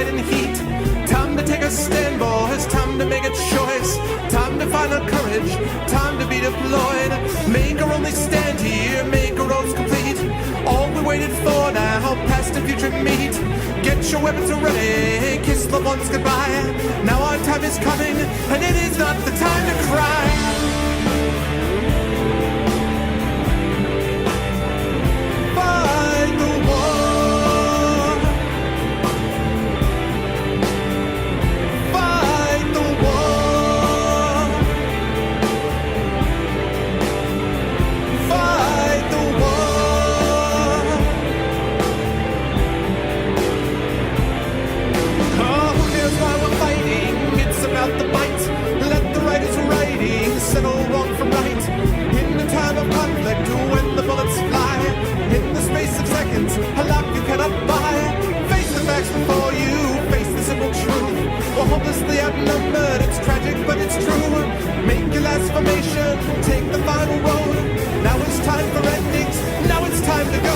light and heat. Time to take a stand, boys. Time to make a choice. Time to find our courage. Time to be deployed. Make our only stand here. Make our roads complete. All we waited for now, past the future meet. Get your weapons ready. Kiss loved ones goodbye. Now our time is coming, and it is not the time to cry. Settle wrong from right. In the time of conflict, when the bullets fly, in the space of seconds, a life you cannot buy. Face the facts before you, face the simple truth. We're hopelessly outnumbered, it's tragic but it's true. Make your last formation, take the final road. Now it's time for endings, now it's time to go.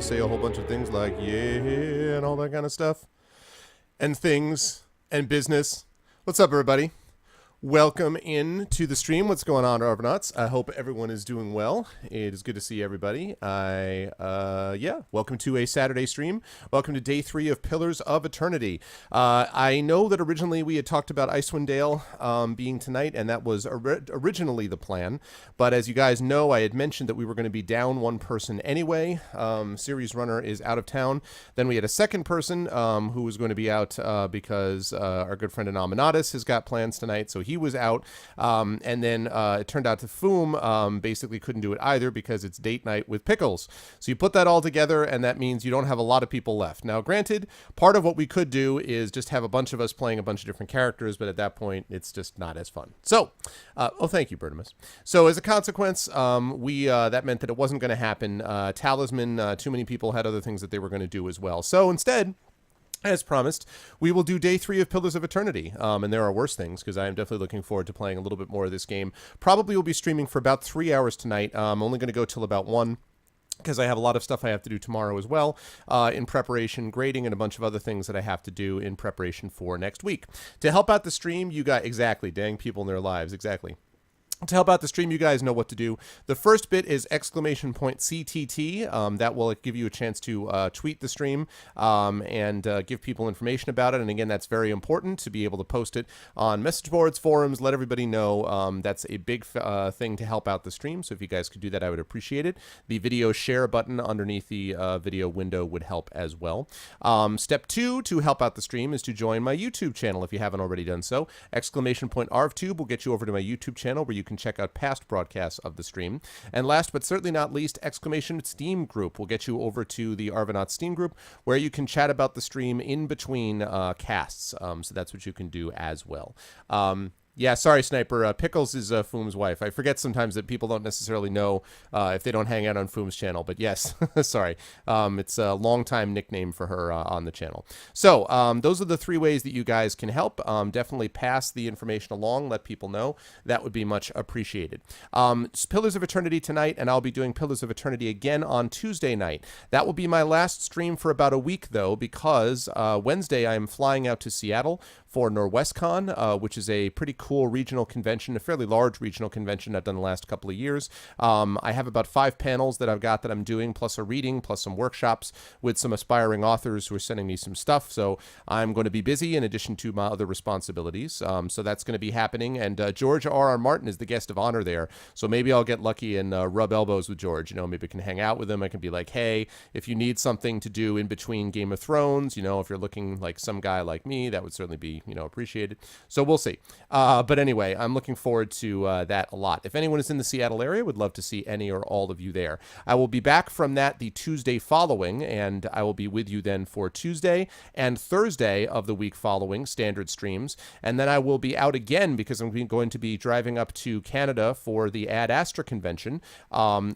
Say a whole bunch of things like yeah and all that kind of stuff and things and business. What's up, everybody? Welcome in to the stream. What's going on, Argonauts? I hope everyone is doing well. It is good to see everybody. Welcome to a Saturday stream. Welcome to day 3 of Pillars of Eternity. I know that originally we had talked about Icewind Dale being tonight, and that was originally the plan. But as you guys know, I had mentioned that we were going to be down one person anyway. Series runner is out of town. Then we had a second person who was going to be out because our good friend Anominatus has got plans tonight, so he was out, and then it turned out to Foom basically couldn't do it either because it's date night with Pickles. So you put that all together, and that means you don't have a lot of people left. Now, granted, part of what we could do is just have a bunch of us playing a bunch of different characters, but at that point, it's just not as fun. So, thank you, Bertimus. So as a consequence, that meant that it wasn't going to happen. Talisman, too many people had other things that they were going to do as well. So instead, as promised, we will do day 3 of Pillars of Eternity, and there are worse things, because I am definitely looking forward to playing a little bit more of this game. Probably will be streaming for about 3 hours tonight. I'm only going to go till about 1, because I have a lot of stuff I have to do tomorrow as well, in preparation, grading, and a bunch of other things that I have to do in preparation for next week. To help out the stream, you got, exactly, dang people in their lives, exactly. To help out the stream, you guys know what to do. The first bit is exclamation point CTT. That will give you a chance to tweet the stream and give people information about it. And again, that's very important to be able to post it on message boards, forums, let everybody know. That's a big thing to help out the stream. So if you guys could do that, I would appreciate it. The video share button underneath the video window would help as well. Step 2 to help out the stream is to join my YouTube channel if you haven't already done so. Exclamation point ArvTube will get you over to my YouTube channel where you can check out past broadcasts of the stream. And last but certainly not least, exclamation Steam group will get you over to the Arvanaut Steam group where you can chat about the stream in between casts. So that's what you can do as well. Yeah, sorry, Sniper. Pickles is Foom's wife. I forget sometimes that people don't necessarily know if they don't hang out on Foom's channel. But yes, sorry. It's a long-time nickname for her on the channel. So those are the 3 ways that you guys can help. Definitely pass the information along. Let people know. That would be much appreciated. It's Pillars of Eternity tonight, and I'll be doing Pillars of Eternity again on Tuesday night. That will be my last stream for about a week, though, because Wednesday I am flying out to Seattle for NorwestCon, which is a pretty cool regional convention, a fairly large regional convention I've done the last couple of years. I have about 5 panels that I've got that I'm doing, plus a reading, plus some workshops with some aspiring authors who are sending me some stuff. So I'm going to be busy in addition to my other responsibilities. So that's going to be happening. And George R.R. Martin is the guest of honor there. So maybe I'll get lucky and rub elbows with George. You know, maybe I can hang out with him. I can be like, hey, if you need something to do in between Game of Thrones, you know, if you're looking like some guy like me, that would certainly be, you know, appreciated. So we'll see. But anyway, I'm looking forward to that a lot. If anyone is in the Seattle area, would love to see any or all of you there. I will be back from that the Tuesday following, and I will be with you then for Tuesday and Thursday of the week following, standard streams. And then I will be out again because I'm going to be driving up to Canada for the Ad Astra convention,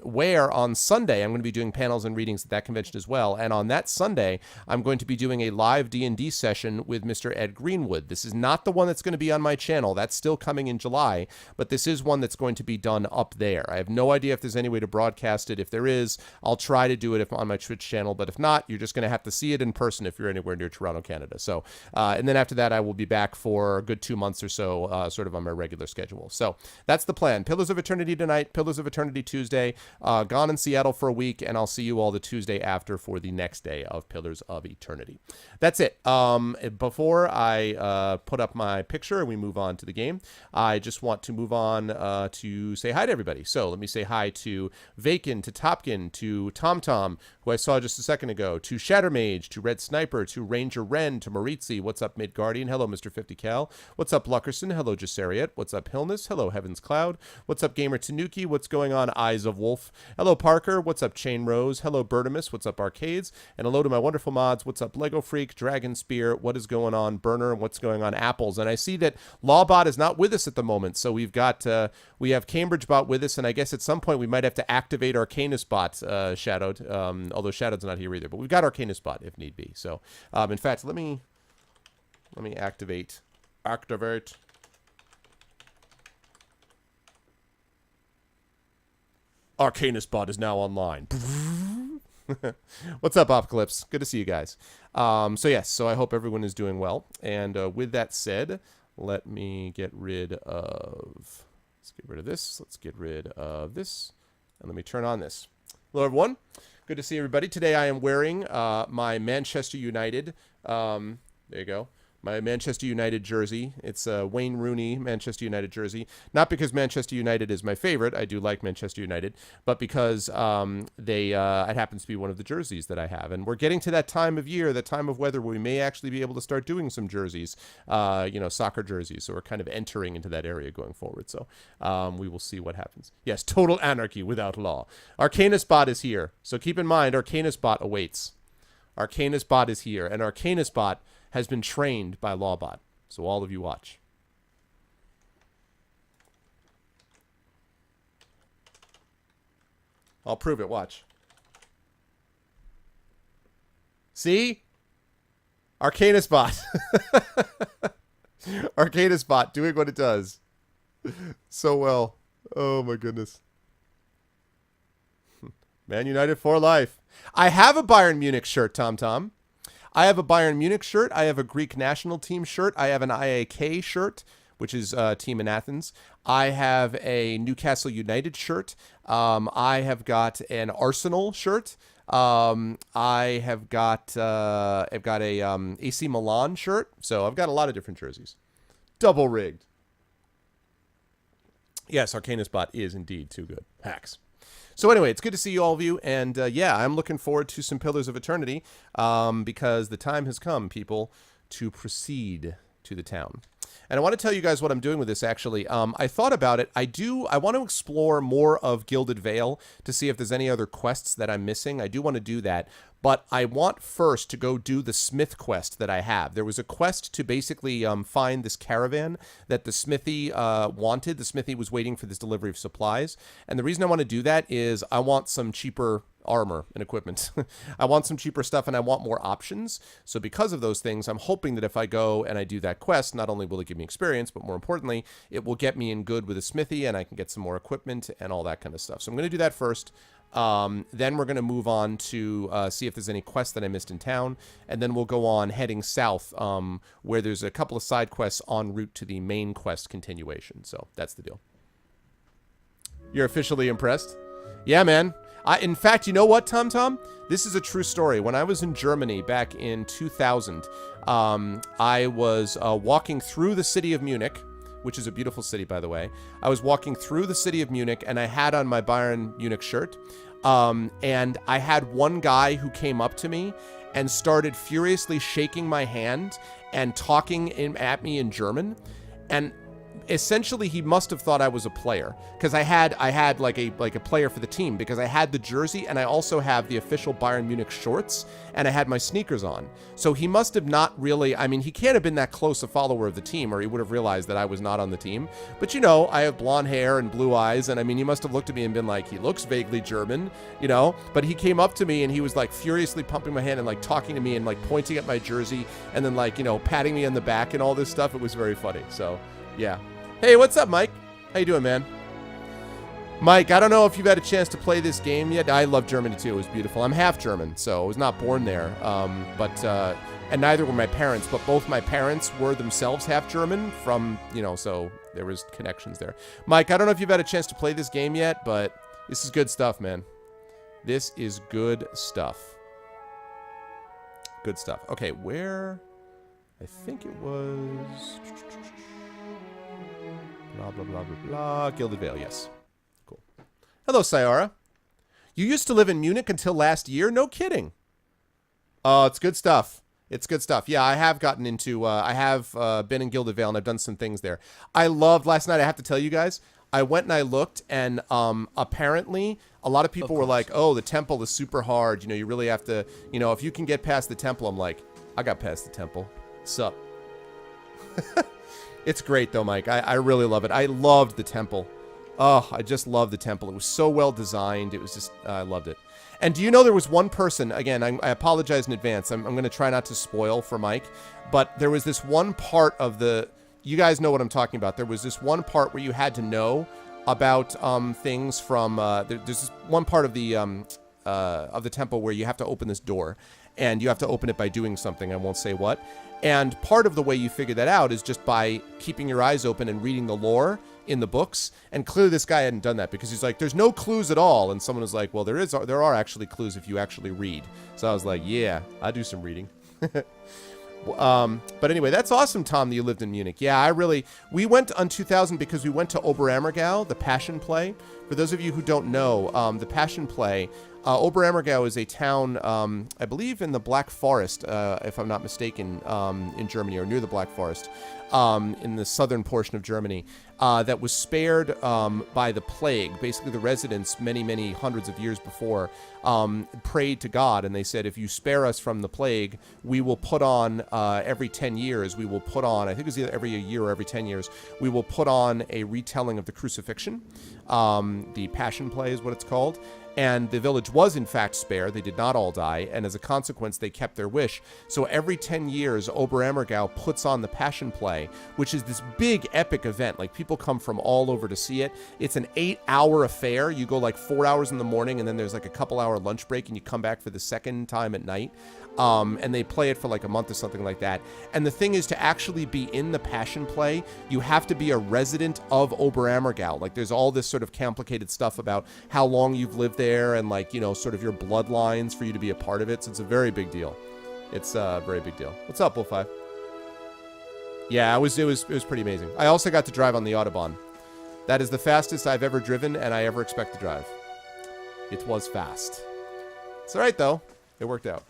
where on Sunday I'm going to be doing panels and readings at that convention as well. And on that Sunday, I'm going to be doing a live D&D session with Mr. Ed Greenwood. This is not the one that's going to be on my channel. That's still coming in July, but this is one that's going to be done up there. I have no idea if there's any way to broadcast it. If there is, I'll try to do it on my Twitch channel, but if not, you're just going to have to see it in person if you're anywhere near Toronto, Canada. So, and then after that, I will be back for a good 2 months or so, sort of on my regular schedule. So that's the plan. Pillars of Eternity tonight, Pillars of Eternity Tuesday, gone in Seattle for a week, and I'll see you all the Tuesday after for the next day of Pillars of Eternity. That's it. Before I put up my picture and we move on to the game, I just want to move on to say hi to everybody. So let me say hi to Vakin, to Topkin, to TomTom, who I saw just a second ago, to Shattermage, to Red Sniper, to Ranger Ren, to Maritzi. What's up, Midgardian? Hello, Mr. 50 Cal. What's up, Luckerson? Hello, Jessariot. What's up, Hillness? Hello, Heaven's Cloud. What's up, Gamer Tanuki? What's going on, Eyes of Wolf? Hello, Parker. What's up, Chain Rose? Hello, Bertimus. What's up, Arcades? And hello to my wonderful mods. What's up, Lego Freak, Dragon Spear? What is going on, Burner? What's going on, Apples? And I see that Lawbot is not with us at the moment, so we've got we have CambridgeBot with us, and I guess at some point we might have to activate ArcanusBot, Shadowed, although Shadowed's not here either, but we've got ArcanusBot if need be. So in fact, let me activate ArcanusBot is now online. What's up, Apocalypse? Good to see you guys. So I hope everyone is doing well. And with that said, let me get rid of... Let's get rid of this. Let's get rid of this. And let me turn on this. Hello, everyone. Good to see everybody. Today I am wearing my Manchester United... there you go. My Manchester United jersey. It's a Wayne Rooney Manchester United jersey. Not because Manchester United is my favorite. I do like Manchester United. But because it happens to be one of the jerseys that I have. And we're getting to that time of year, that time of weather where we may actually be able to start doing some jerseys, soccer jerseys. So we're kind of entering into that area going forward. So we will see what happens. Yes, total anarchy without law. ArcanusBot is here. So keep in mind, ArcanusBot awaits. ArcanusBot is here. And ArcanusBot has been trained by Lawbot. So all of you watch. I'll prove it. Watch. See? ArcanusBot. ArcanusBot doing what it does. So well. Oh my goodness. Man United for life. I have a Bayern Munich shirt, TomTom. I have a Bayern Munich shirt. I have a Greek national team shirt. I have an IAK shirt, which is a team in Athens. I have a Newcastle United shirt. I have got an Arsenal shirt. I have got a AC Milan shirt. So I've got a lot of different jerseys. Double rigged. Yes, Arcanus Bot is indeed too good. Hacks. So anyway, it's good to see all of you, and yeah, I'm looking forward to some Pillars of Eternity, because the time has come, people, to proceed to the town. And I want to tell you guys what I'm doing with this, actually. I thought about it. I want to explore more of Gilded Vale to see if there's any other quests that I'm missing. I do want to do that. But I want first to go do the smith quest that I have. There was a quest to basically find this caravan that the smithy wanted. The smithy was waiting for this delivery of supplies. And the reason I want to do that is I want some cheaper armor and equipment. I want some cheaper stuff, and I want more options. So because of those things, I'm hoping that if I go and I do that quest, not only will it give me experience, but more importantly, it will get me in good with a smithy, and I can get some more equipment and all that kind of stuff. So I'm going to do that first. Then we're going to move on to see if there's any quests that I missed in town, and then we'll go on heading south, where there's a couple of side quests en route to the main quest continuation. So that's the deal. You're officially impressed? Yeah, man. In fact, you know what, Tom? This is a true story. When I was in Germany back in 2000, I was walking through the city of Munich, which is a beautiful city, by the way. I was walking through the city of Munich, and I had on my Bayern Munich shirt. And I had one guy who came up to me and started furiously shaking my hand and talking at me in German. And essentially, he must have thought I was a player, because I had like a player for the team, because I had the jersey, and I also have the official Bayern Munich shorts, and I had my sneakers on. So he must have not really, I mean, he can't have been that close a follower of the team, or he would have realized that I was not on the team. But you know, I have blonde hair and blue eyes, and I mean, he must have looked at me and been like, he looks vaguely German, you know. But he came up to me and he was like furiously pumping my hand and like talking to me and like pointing at my jersey and then like, you know, patting me on the back and all this stuff. It was very funny. So yeah. Hey, what's up, Mike? How you doing, man? Mike, I don't know if you've had a chance to play this game yet. I love Germany, too. It was beautiful. I'm half German, so I was not born there. And neither were my parents, but both my parents were themselves half German from, you know, so there was connections there. Mike, I don't know if you've had a chance to play this game yet, but this is good stuff, man. This is good stuff. Good stuff. Okay, where? I think it was... Blah, blah, blah, blah, blah. Gilded Vale, yes. Cool. Hello, Sayara. You used to live in Munich until last year? No kidding. Oh, it's good stuff. It's good stuff. Yeah, I have gotten into, I have been in Gilded Vale, and I've done some things there. I loved, last night, I have to tell you guys, I went and I looked, and apparently a lot of people were like, oh, the temple is super hard. You know, you really have to, you know, if you can get past the temple. I'm like, I got past the temple. Sup? It's great, though, Mike. I really love it. I loved the temple. Oh, I just loved the temple. It was so well designed. It was just, I loved it. And do you know there was one person, again, I apologize in advance. I'm going to try not to spoil for Mike, but there was this one part of the, you guys know what I'm talking about. There was this one part where you had to know about things from, there's this one part of the temple where you have to open this door, and you have to open it by doing something. I won't say what. And part of the way you figure that out is just by keeping your eyes open and reading the lore in the books. And clearly this guy hadn't done that, because he's like, there's no clues at all. And someone was like, well, there are actually clues if you actually read. So I was like, yeah, I do some reading. But anyway, that's awesome, Tom, that you lived in Munich. Yeah, we went on 2000 because we went to Oberammergau, the Passion Play. For those of you who don't know, the Passion Play, Oberammergau is a town, I believe in the Black Forest, if I'm not mistaken, in Germany, or near the Black Forest, in the southern portion of Germany, that was spared by the plague. Basically, the residents, many, many hundreds of years before, prayed to God, and they said, if you spare us from the plague, we will put on, every 10 years, we will put on, I think it was either every year or every 10 years, we will put on a retelling of the crucifixion. The Passion Play is what it's called. And the village was, in fact, spared. They did not all die, and as a consequence, they kept their wish. So every 10 years, Oberammergau puts on the Passion Play, which is this big, epic event. Like, people come from all over to see it. It's an 8-hour affair. You go, like, 4 hours in the morning, and then there's, like, a couple-hour lunch break, and you come back for the second time at night. And they play it for like a month or something like that. And the thing is, to actually be in the Passion Play, you have to be a resident of Oberammergau. Like, there's all this sort of complicated stuff about how long you've lived there and, like, you know, sort of your bloodlines for you to be a part of it. So it's a very big deal. It's a very big deal. What's up, Wolf 5? Yeah, it was pretty amazing. I also got to drive on the Autobahn. That is the fastest I've ever driven and I ever expect to drive. It was fast. It's all right, though. It worked out.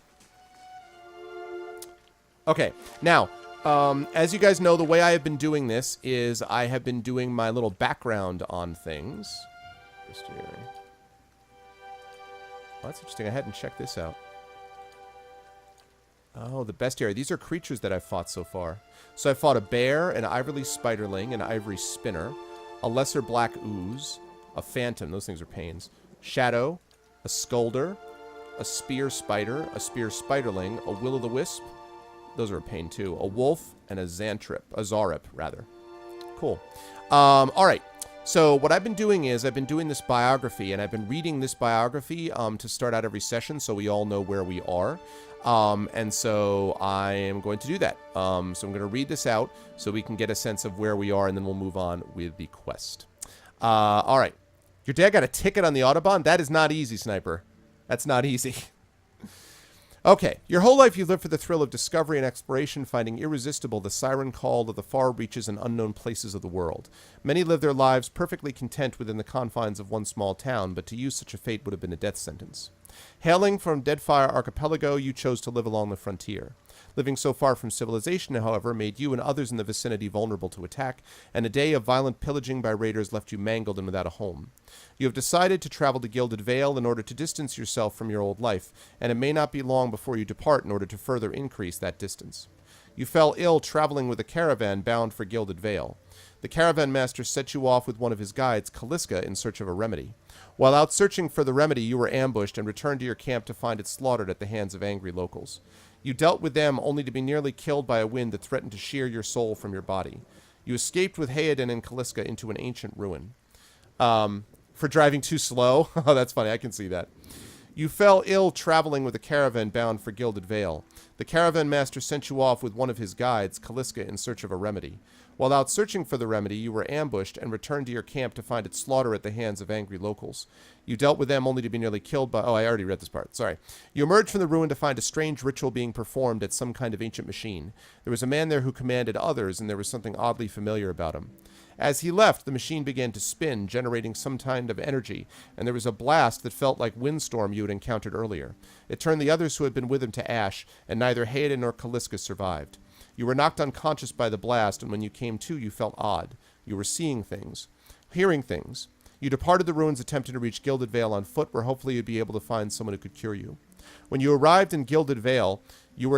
Okay, now, as you guys know, the way I have been doing this is I have been doing my little background on things. Just here. Oh, that's interesting. I hadn't checked this out. Oh, the bestiary. These are creatures that I've fought so far. So I fought a bear, an ivory spiderling, an ivory spinner, a lesser black ooze, a phantom. Those things are pains. Shadow, a scolder, a spear spider, a spear spiderling, a will-o'-the-wisp. Those are a pain too. A wolf and a Zarep, rather. Cool. All right. So what I've been doing is I've been doing this biography, and I've been reading this biography to start out every session so we all know where we are. And so I am going to do that. So I'm going to read this out so we can get a sense of where we are, and then we'll move on with the quest. All right. Your dad got a ticket on the Autobahn? That is not easy, Sniper. That's not easy. Okay, your whole life you've lived for the thrill of discovery and exploration, finding irresistible the siren call of the far reaches and unknown places of the world. Many live their lives perfectly content within the confines of one small town, but to you such a fate would have been a death sentence. Hailing from Deadfire Archipelago, you chose to live along the frontier. Living so far from civilization, however, made you and others in the vicinity vulnerable to attack, and a day of violent pillaging by raiders left you mangled and without a home. You have decided to travel to Gilded Vale in order to distance yourself from your old life, and it may not be long before you depart in order to further increase that distance. You fell ill traveling with a caravan bound for Gilded Vale. The caravan master set you off with one of his guides, Kaliska, in search of a remedy. While out searching for the remedy, you were ambushed and returned to your camp to find it slaughtered at the hands of angry locals. You dealt with them only to be nearly killed by a wind that threatened to shear your soul from your body. You escaped with Hayden and Kaliska into an ancient ruin. For driving too slow? Oh, that's funny. I can see that. You fell ill traveling with a caravan bound for Gilded Vale. The caravan master sent you off with one of his guides, Kaliska, in search of a remedy. While out searching for the remedy, you were ambushed and returned to your camp to find it slaughtered at the hands of angry locals. You dealt with them only to be nearly killed by... Oh, I already read this part. Sorry. You emerged from the ruin to find a strange ritual being performed at some kind of ancient machine. There was a man there who commanded others, and there was something oddly familiar about him. As he left, the machine began to spin, generating some kind of energy, and there was a blast that felt like windstorm you had encountered earlier. It turned the others who had been with him to ash, and neither Hayden nor Kaliska survived. You were knocked unconscious by the blast, and when you came to, you felt odd. You were seeing things, hearing things. You departed the ruins attempting to reach Gilded Vale on foot, where hopefully you'd be able to find someone who could cure you. When you arrived in Gilded Vale, you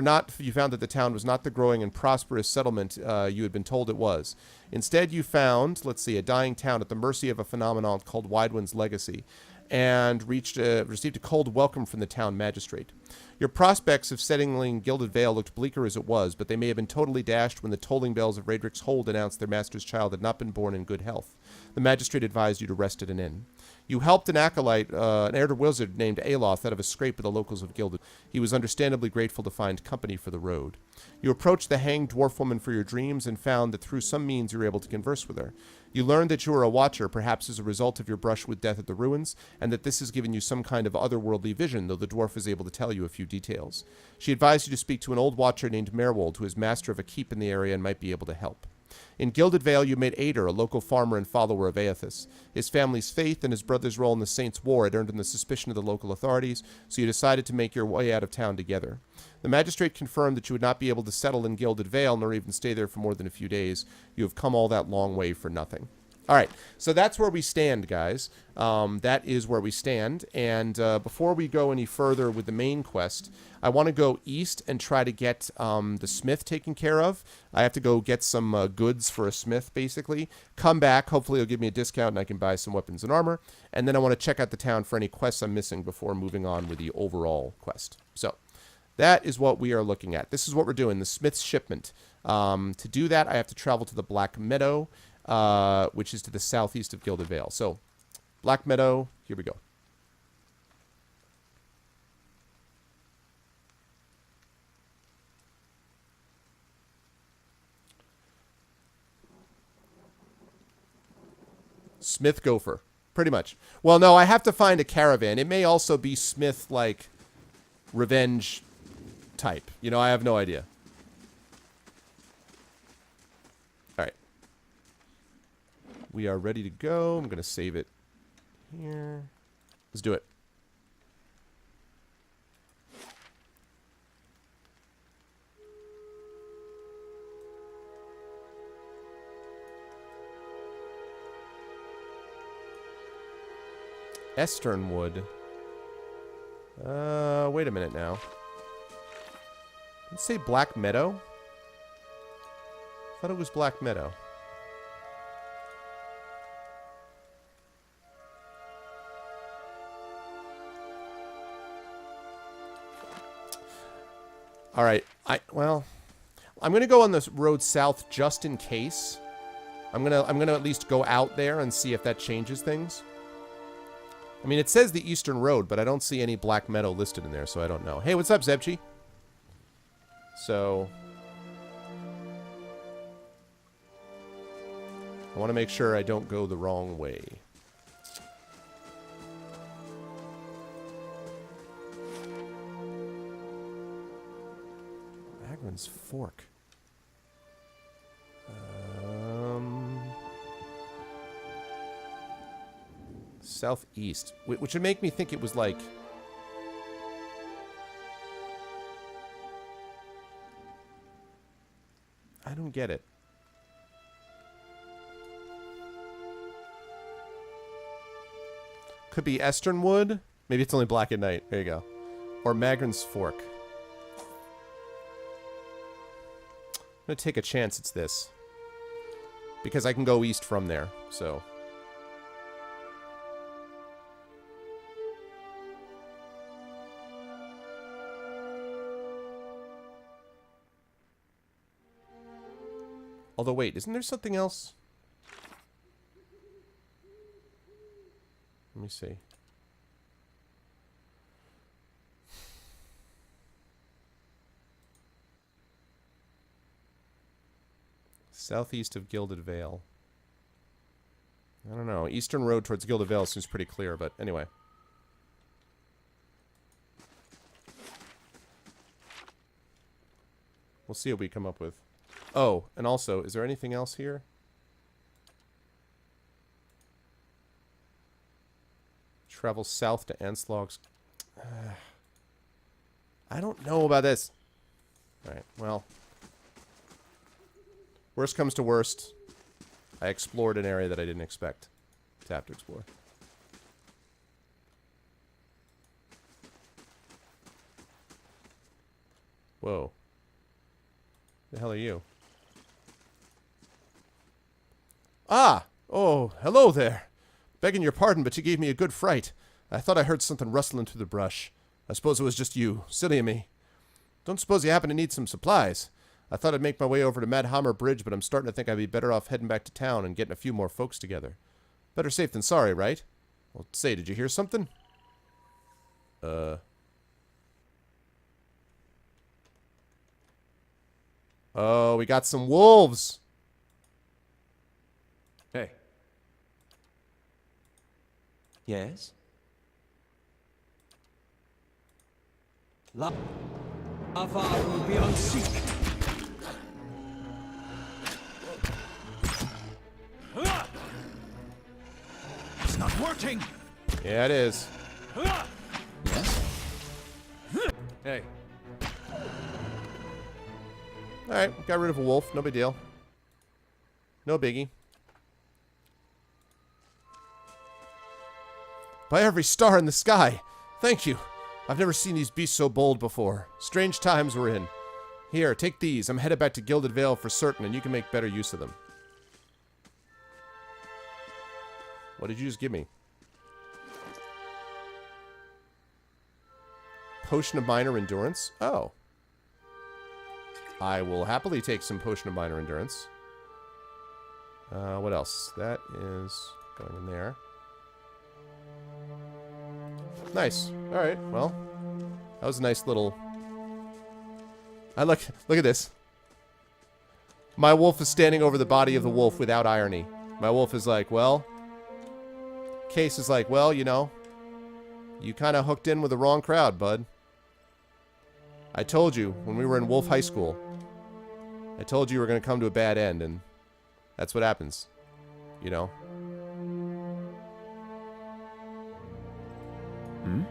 found that the town was not the growing and prosperous settlement you had been told it was. Instead, you found, a dying town at the mercy of a phenomenon called Widewind's Legacy, and received a cold welcome from the town magistrate. Your prospects of settling Gilded Vale looked bleaker as it was, but they may have been totally dashed when the tolling bells of Raedric's Hold announced their master's child had not been born in good health. The magistrate advised you to rest at an inn. You helped an acolyte, an elder wizard named Aloth, out of a scrape with the locals of Gilded. He was understandably grateful to find company for the road. You approached the hanged dwarf woman for your dreams and found that through some means you were able to converse with her. You learned that you were a watcher, perhaps as a result of your brush with death at the ruins, and that this has given you some kind of otherworldly vision, though the dwarf was able to tell you a few details. She advised you to speak to an old watcher named Merwold, who is master of a keep in the area and might be able to help. In Gilded Vale, you met Ader, a local farmer and follower of Aethys. His family's faith and his brother's role in the Saints' War had earned him the suspicion of the local authorities, so you decided to make your way out of town together. The magistrate confirmed that you would not be able to settle in Gilded Vale, nor even stay there for more than a few days. You have come all that long way for nothing. All right, so that's where we stand, guys. That is where we stand. And before we go any further with the main quest, I want to go east and try to get the smith taken care of. I have to go get some goods for a smith, basically. Come back. Hopefully he'll give me a discount and I can buy some weapons and armor. And then I want to check out the town for any quests I'm missing before moving on with the overall quest. So that is what we are looking at. This is what we're doing, the smith's shipment. To do that, I have to travel to the Black Meadow, which is to the southeast of Gilded Vale. So, Black Meadow, here we go. Smith Gopher, pretty much. Well, no, I have to find a caravan. It may also be Smith, like, revenge type. You know, I have no idea. We are ready to go. I'm going to save it here. Let's do it. Esternwood. Wait a minute now. Let's say Black Meadow. I thought it was Black Meadow. All right, I'm gonna go on this road south just in case. I'm gonna at least go out there and see if that changes things. I mean, it says the Eastern Road, but I don't see any Black Meadow listed in there, so I don't know. Hey, what's up, Zebchi? So, I want to make sure I don't go the wrong way. Magrin's Fork. Southeast, which would make me think it was like... I don't get it. Could be Esternwood. Maybe it's only Black at Night. There you go. Or Magrin's Fork. I'm going to take a chance it's this. Because I can go east from there, so... Although, wait, isn't there something else? Let me see. Southeast of Gilded Vale. I don't know. Eastern road towards Gilded Vale seems pretty clear, but anyway. We'll see what we come up with. Oh, and also, is there anything else here? Travel south to Anslog's. I don't know about this. Alright, well. Worst comes to worst. I explored an area that I didn't expect to have to explore. Whoa. The hell are you? Ah! Oh, hello there. Begging your pardon, but you gave me a good fright. I thought I heard something rustling through the brush. I suppose it was just you. Silly of me. Don't suppose you happen to need some supplies. I thought I'd make my way over to Madhammer Bridge, but I'm starting to think I'd be better off heading back to town and getting a few more folks together. Better safe than sorry, right? Well, say, did you hear something? Oh, we got some wolves. Hey. Yes? Lava will be on seek. It's not working. Yeah, it is. Yes? Hey. Alright, got rid of a wolf. No big deal. No biggie. By every star in the sky! Thank you! I've never seen these beasts so bold before. Strange times we're in. Here, take these. I'm headed back to Gilded Vale for certain, and you can make better use of them. What did you just give me? Potion of Minor Endurance? Oh. I will happily take some Potion of Minor Endurance. What else? That is going in there. Nice. Alright, well. That was a nice little... Look at this. My wolf is standing over the body of the wolf without irony. My wolf is like, well... Case is like, well, you know... You kind of hooked in with the wrong crowd, bud. I told you, when we were in Wolf High School... I told you were going to come to a bad end, and... That's what happens. You know? Hmm?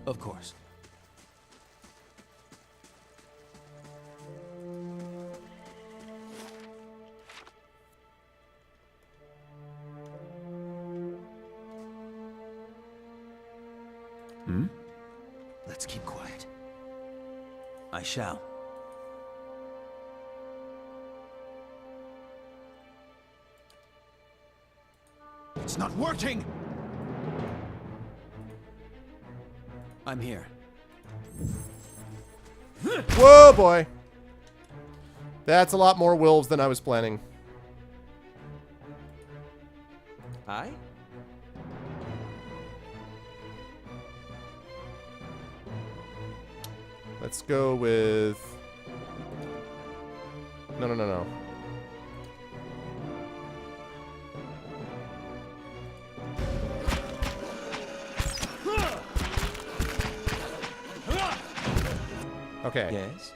Of course. Hmm? Let's keep quiet. I shall. It's not working! I'm here. Whoa, boy! That's a lot more wolves than I was planning. Aye? Let's go with... No. Okay. Yes?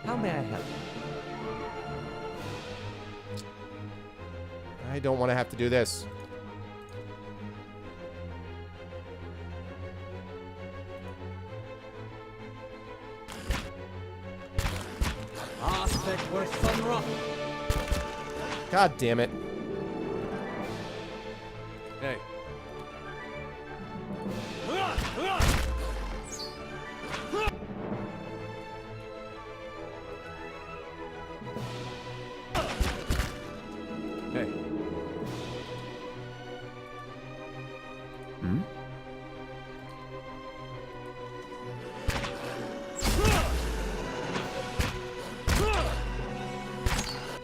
How may I help? I don't want to have to do this. Aspect worth Thunrock. God damn it. Hey. Hey. Hmm?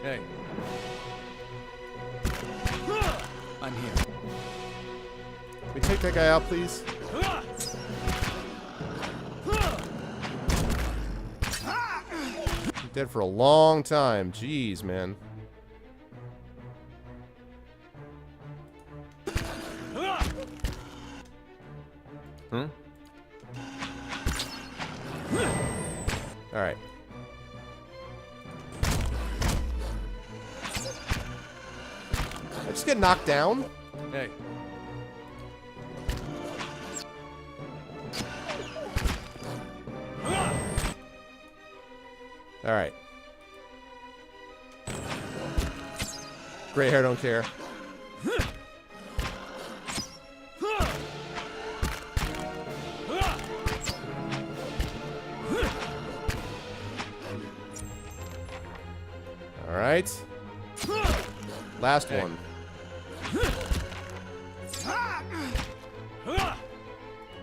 Hey. I'm here. Can we take that guy out, please? He's dead for a long time. Jeez, man. Hmm? Alright. I just get knocked down? Hey. Alright. Gray hair don't care. Alright. Last one.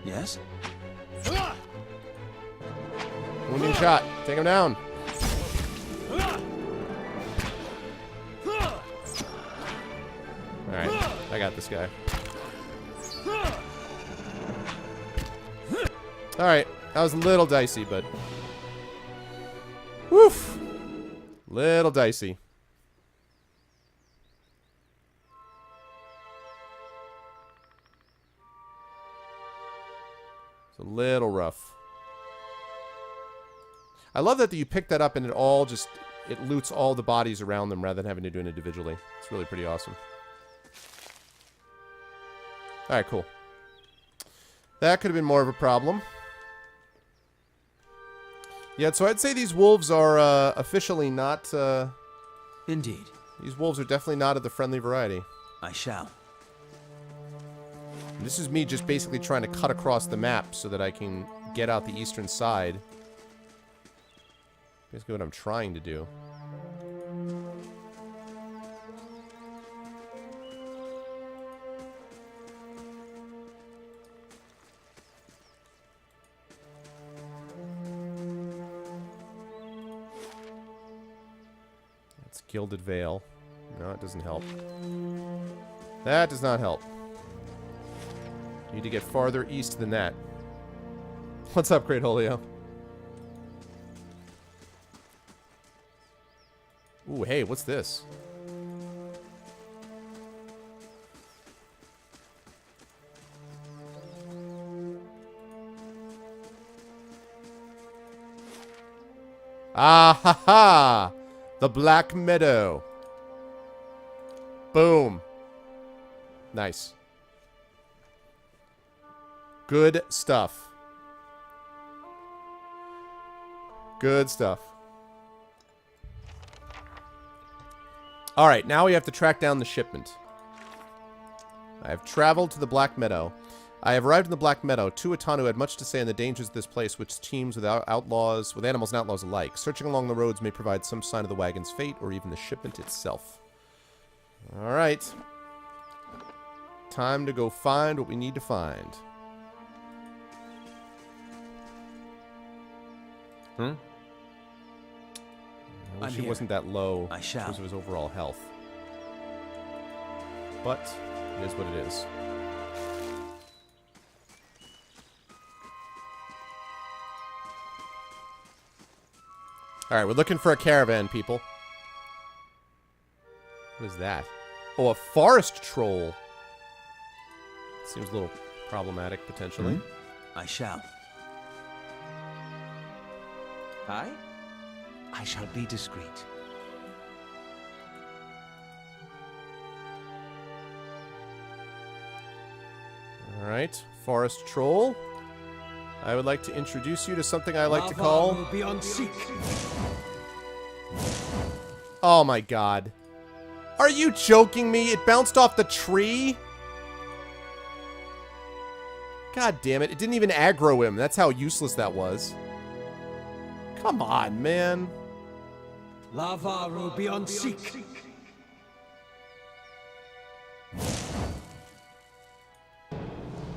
Yes? Wounding shot. Take him down. Alright. I got this guy. Alright. That was a little dicey, but... Woof! Little dicey. It's a little rough. I love that you pick that up and it all just... It loots all the bodies around them rather than having to do it individually. It's really pretty awesome. Alright, cool. That could have been more of a problem. Yeah, so I'd say these wolves are officially not... Indeed. These wolves are definitely not of the friendly variety. I shall. And this is me just basically trying to cut across the map so that I can get out the eastern side. Basically what I'm trying to do. That's Gilded Vale. No, it doesn't help. That does not help. Need to get farther east than that. What's up, Great Holio? Ooh, hey, what's this? Ah ha ha! The Black Meadow. Boom. Nice. Good stuff. Good stuff. Alright, now we have to track down the shipment. I have traveled to the Black Meadow. I have arrived in the Black Meadow. Tuatanu had much to say on the dangers of this place, which teems with outlaws, with animals and outlaws alike. Searching along the roads may provide some sign of the wagon's fate, or even the shipment itself. Alright. Time to go find what we need to find. I wish it wasn't that low I shall. because of his overall health. But it is what it is. Alright, we're looking for a caravan, people. What is that? Oh, a forest troll. Seems a little problematic, potentially. I shall. I shall be discreet. Alright, forest troll. I would like to introduce you to something I like to call... Oh my god. Are you joking me? It bounced off the tree? God damn it. It didn't even aggro him. That's how useless that was. Come on, man. Lavaru beyond seek.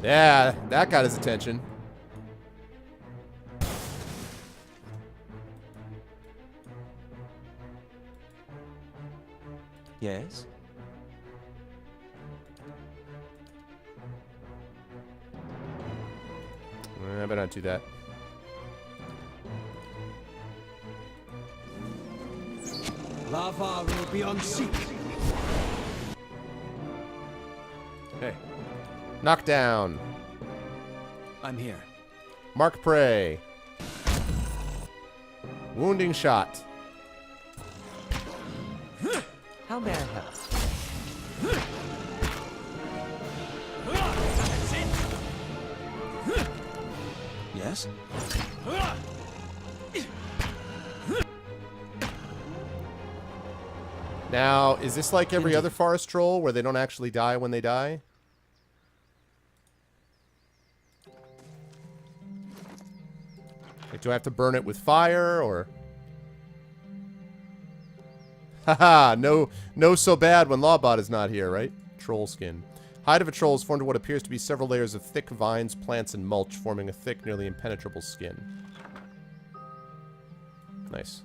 Yeah, that got his attention. Yes? I better not do that. Lavaru beyond seek. Hey. Knockdown. I'm here. Mark prey. Wounding shot. How may I help? Yes? Now, is this like every other forest troll where they don't actually die when they die? Like, do I have to burn it with fire, or... Haha, no so bad when Lawbot is not here, right? Troll skin. Hide of a troll is formed of what appears to be several layers of thick vines, plants, and mulch, forming a thick, nearly impenetrable skin. Nice.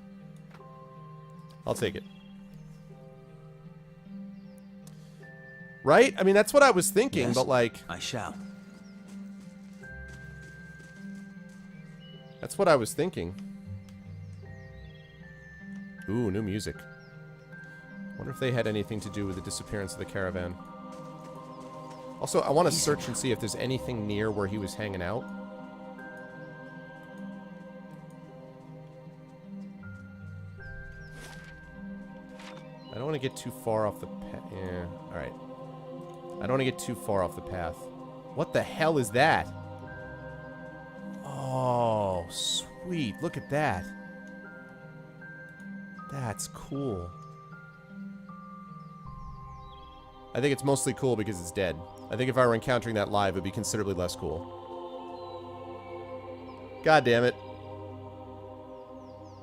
I'll take it. Right? I mean, that's what I was thinking, Yes, but like... I shall. That's what I was thinking. Ooh, new music. Wonder if they had anything to do with the disappearance of the caravan. Also, I want to search and see if there's anything near where he was hanging out. I don't want to get too far off the path. Yeah, alright. I don't want to get too far off the path. What the hell is that? Oh, sweet. Sweet. Look at that. That's cool. I think it's mostly cool because it's dead. I think if I were encountering that live, it would be considerably less cool. God damn it.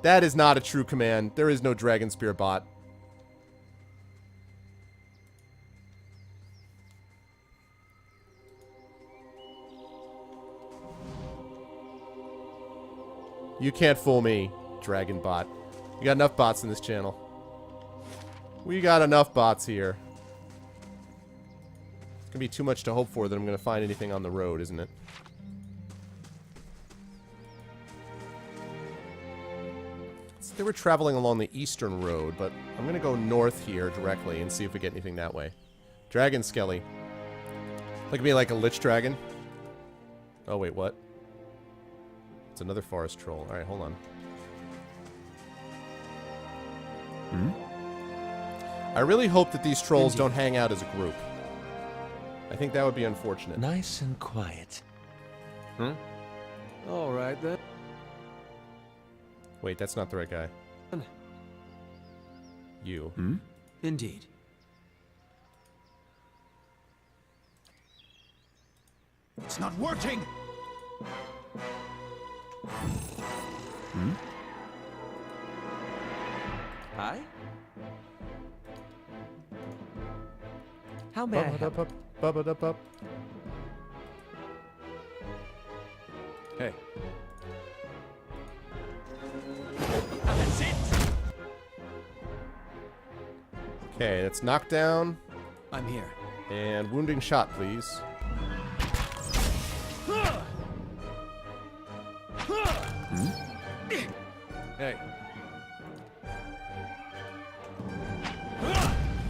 That is not a true command. There is no Dragon Spear bot. You can't fool me, Dragon Bot. You got enough bots in this channel. We got enough bots here. It's gonna be too much to hope for that I'm gonna find anything on the road, isn't it? So they were traveling along the eastern road, but I'm gonna go north here directly and see if we get anything that way. Dragon Skelly. Look at me like a Lich Dragon. Oh wait, what? It's another forest troll. Alright, hold on. I really hope that these trolls don't hang out as a group. I think that would be unfortunate. Nice and quiet. All right then. Wait, that's not the right guy. You. Indeed. It's not working! Hi. How may I help? Ba-ba-da-bup. Hey. That's it! Okay, that's knockdown I'm here. and wounding shot, please. Hey.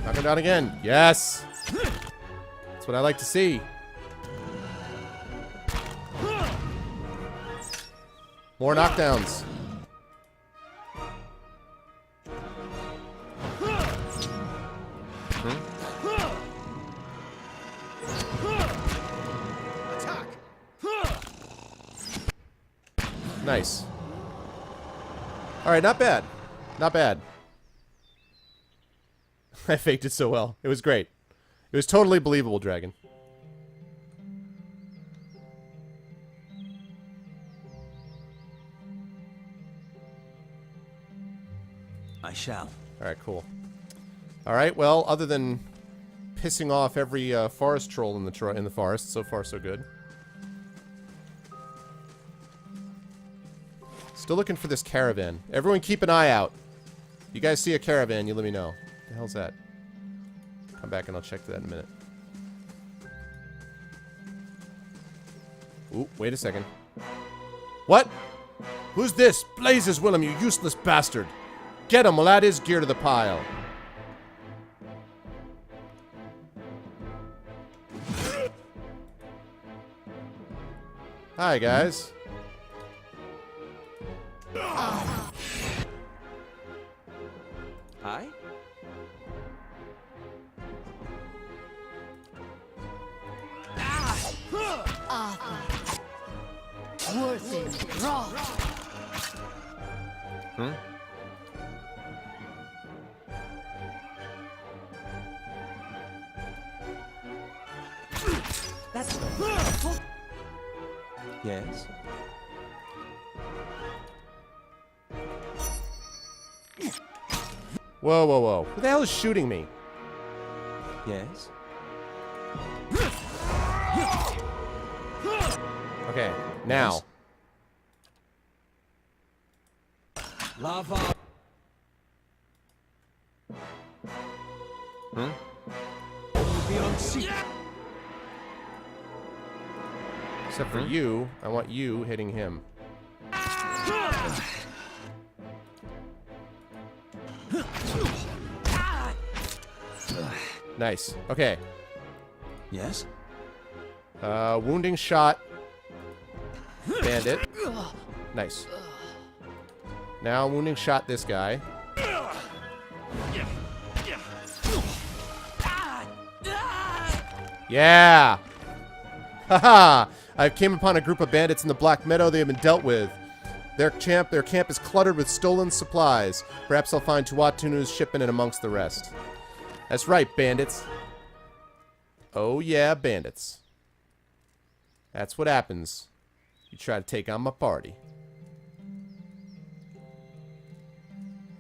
Knock him down again. Yes! That's what I like to see. More knockdowns. Attack! Nice. Alright, not bad. Not bad. I faked it so well. It was great. It was totally believable, Dragon. I shall. Alright, cool. Alright, well, other than pissing off every forest troll in the forest, so far so good. Still looking for this caravan. Everyone keep an eye out. You guys see a caravan, you let me know. What the hell's that? Come back and I'll check that in a minute. Ooh, wait a second. What? Who's this? Blazes Willem, you useless bastard. Get him, we'll add his gear to the pile. Hi, guys. Hi. Worthy wrong. That's yes. Whoa, whoa, whoa. Who the hell is shooting me? Yes. Okay, now. Lava. Beyond sea. Except for you, I want you hitting him. Nice. Okay. Yes? Wounding shot. Bandit. Nice. Now wounding shot this guy. Yeah! Haha! I came upon a group of bandits in the Black Meadow. They have been dealt with. Their camp is cluttered with stolen supplies. Perhaps they'll find Tuatunu's shipment in amongst the rest. That's right, bandits. Oh yeah, bandits. That's what happens. You try to take on my party.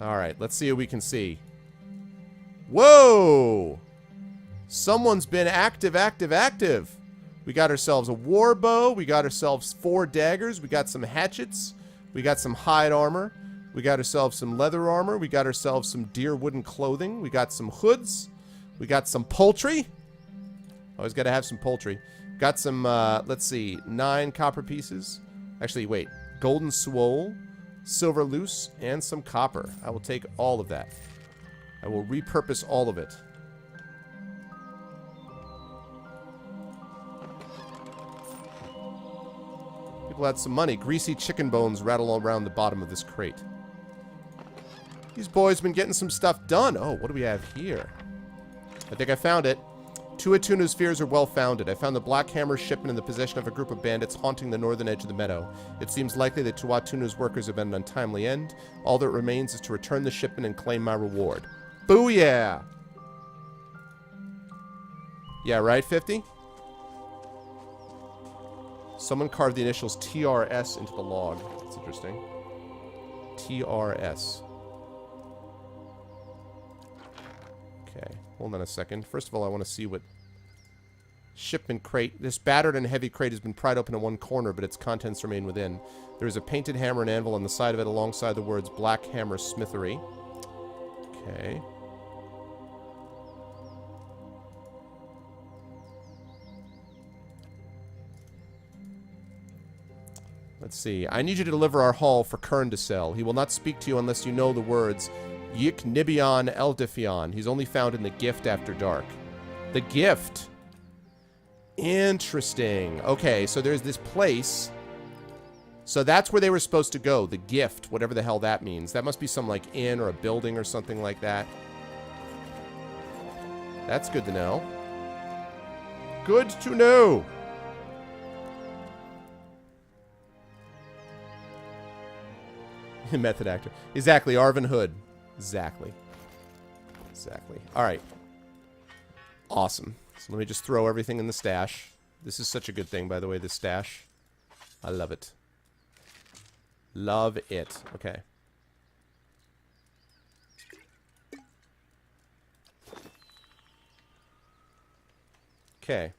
Alright, let's see what we can see. Whoa! Someone's been active. We got ourselves a war bow. We got ourselves 4 daggers. We got some hatchets. We got some hide armor. We got ourselves some leather armor. We got ourselves some deer wooden clothing. We got some hoods. We got some poultry. Always got to have some poultry. Got some, let's see, 9 copper pieces. Actually, wait. Golden swole, silver loose, and some copper. I will take all of that. I will repurpose all of it. People had some money. Greasy chicken bones rattle all around the bottom of this crate. These boys been getting some stuff done. Oh, what do we have here? I think I found it. Tuatunu's fears are well founded. I found the Black Hammer shipment in the possession of a group of bandits haunting the northern edge of the meadow. It seems likely that Tuatunu's workers have been an untimely end. All that remains is to return the shipment and claim my reward. Booyah! Yeah, right, 50? Someone carved the initials TRS into the log. That's interesting. TRS. Okay, hold on a second. First of all, I want to see what shipment crate. This battered and heavy crate has been pried open in one corner, but its contents remain within. There is a painted hammer and anvil on the side of it alongside the words Black Hammer Smithery. Okay. Let's see. I need you to deliver our haul for Kern to sell. He will not speak to you unless you know the words Yik Nibion Eldifion. He's only found in the gift after dark. The gift. Interesting. Okay, so there's this place. So that's where they were supposed to go. The gift, whatever the hell that means. That must be some like inn or a building or something like that. That's good to know. Good to know. Method actor. Exactly, Arvin Hood. Exactly. Alright. Awesome. So let me just throw everything in the stash. This is such a good thing, by the way, this stash. I love it. Love it. Okay. Okay.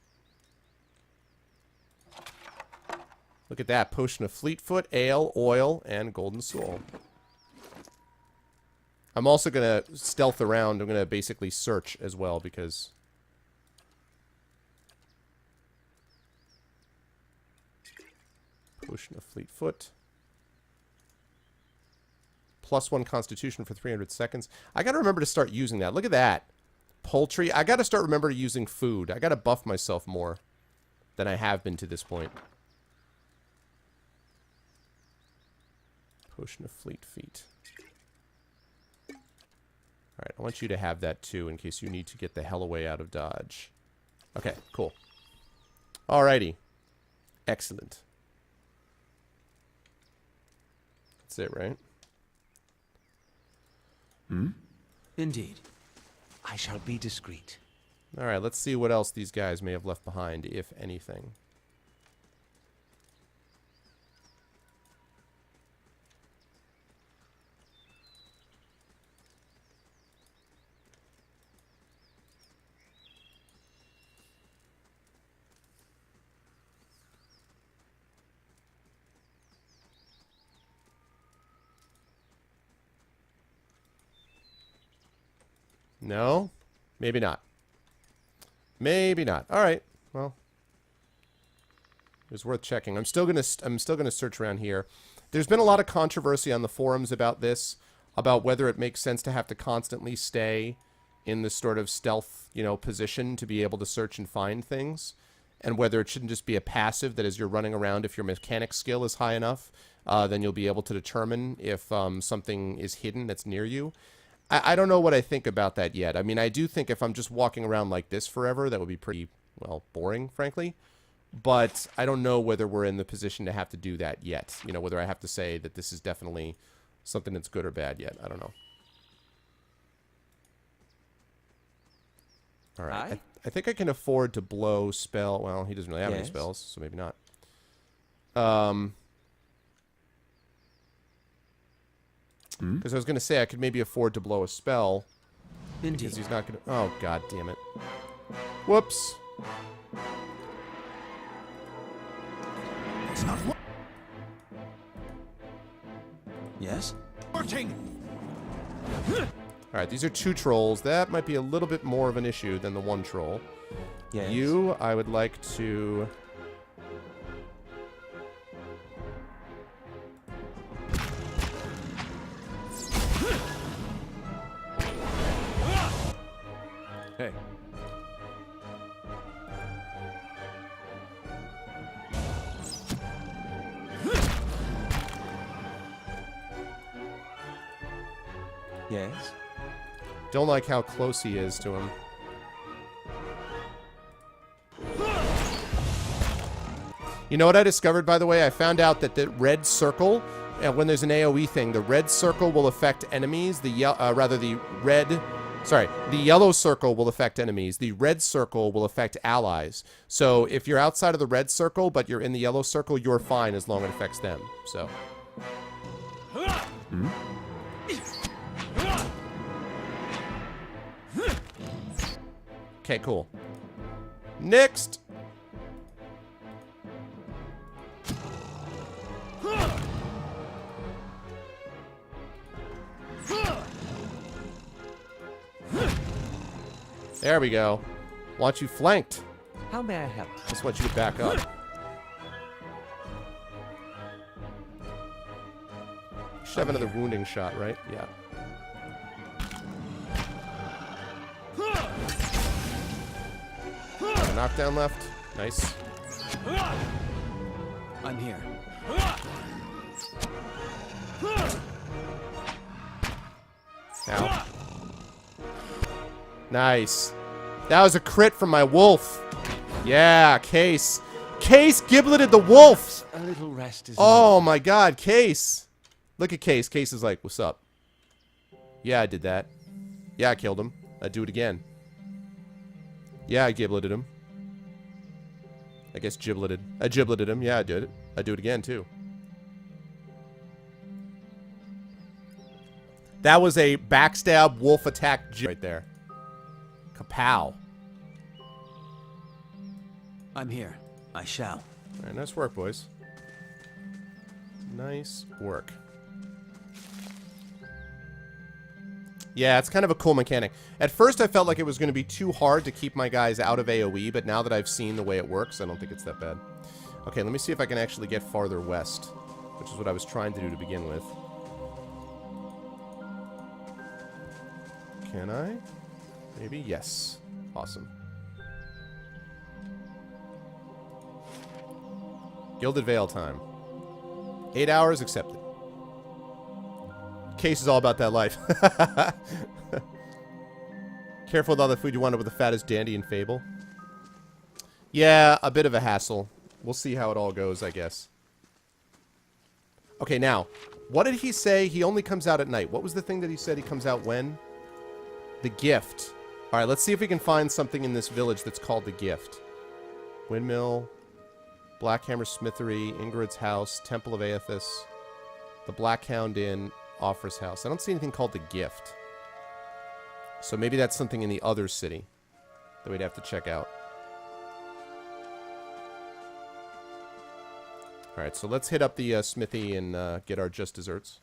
Look at that. Potion of Fleetfoot, ale, oil, and golden soul. I'm also going to stealth around. I'm going to basically search as well because... Potion of Fleetfoot. +1 Constitution for 300 seconds. I got to remember to start using that. Look at that. Poultry. I got to start remember using food. I got to buff myself more than I have been to this point. Potion of Fleet Feet. Alright, I want you to have that too in case you need to get the hell away out of Dodge. Okay, cool. Alrighty. Excellent. That's it, right? Indeed. I shall be discreet. Alright, let's see what else these guys may have left behind, if anything. No? Maybe not. Maybe not. All right. Well, it was worth checking. I'm still gonna search around here. There's been a lot of controversy on the forums about this, about whether it makes sense to have to constantly stay in this sort of stealth, position to be able to search and find things, and whether it shouldn't just be a passive that as you're running around, if your mechanic skill is high enough, then you'll be able to determine if something is hidden that's near you. I don't know what I think about that yet. I mean, I do think if I'm just walking around like this forever, that would be pretty, well, boring, frankly. but I don't know whether we're in the position to have to do that yet. You know, whether I have to say that this is definitely something that's good or bad yet. I don't know. All right. I think I can afford to blow spell. Well, he doesn't really have any spells, so maybe not. Because I was going to say I could maybe afford to blow a spell. Indeed. Because he's not going to... Oh, god damn it. Whoops. It's not Yes? working. Alright, these are 2 trolls. That might be a little bit more of an issue than the 1 troll. Yes. You, I would like to... Hey. Yes? Don't like how close he is to him. You know what I discovered, by the way? I found out that the red circle, when there's an AoE thing, the red circle will affect enemies. The yellow circle will affect enemies. The red circle will affect allies. So if you're outside of the red circle, but you're in the yellow circle, you're fine as long as it affects them. So. Okay, cool. Next. There we go. Want you flanked. How may I help? Just want you to back up. Should have another wounding shot, right? Yeah. Got a knockdown left. Nice. I'm here. Ow. Nice. That was a crit from my wolf. Yeah, Case. Case gibleted the wolf. A little rest is... Oh my god, Case. Look at Case. Case is like, what's up? Yeah, I did that. Yeah, I killed him. I'd do it again. Yeah, I gibleted him. I guess gibleted. I gibleted him. Yeah, I did it. I'd do it again, too. That was a backstab wolf attack right there. Kapow. I'm here. I shall. Alright, nice work, boys. Nice work. Yeah, it's kind of a cool mechanic. At first, I felt like it was going to be too hard to keep my guys out of AoE, but now that I've seen the way it works, I don't think it's that bad. Okay, let me see if I can actually get farther west, which is what I was trying to do to begin with. Can I? Maybe? Yes. Awesome. Gilded Veil time. 8 hours accepted. Case is all about that life. Careful with all the food you wind up with the fattest dandy in Fable. Yeah, a bit of a hassle. We'll see how it all goes, I guess. Okay, now, what did he say? He only comes out at night. What was the thing that he said he comes out when? The Gift. Alright, let's see if we can find something in this village that's called the Gift. Windmill, Blackhammer Smithery, Ingrid's House, Temple of Aethys, the Blackhound Inn, Offers House. I don't see anything called the Gift. So maybe that's something in the other city that we'd have to check out. Alright, so let's hit up the smithy and get our just desserts.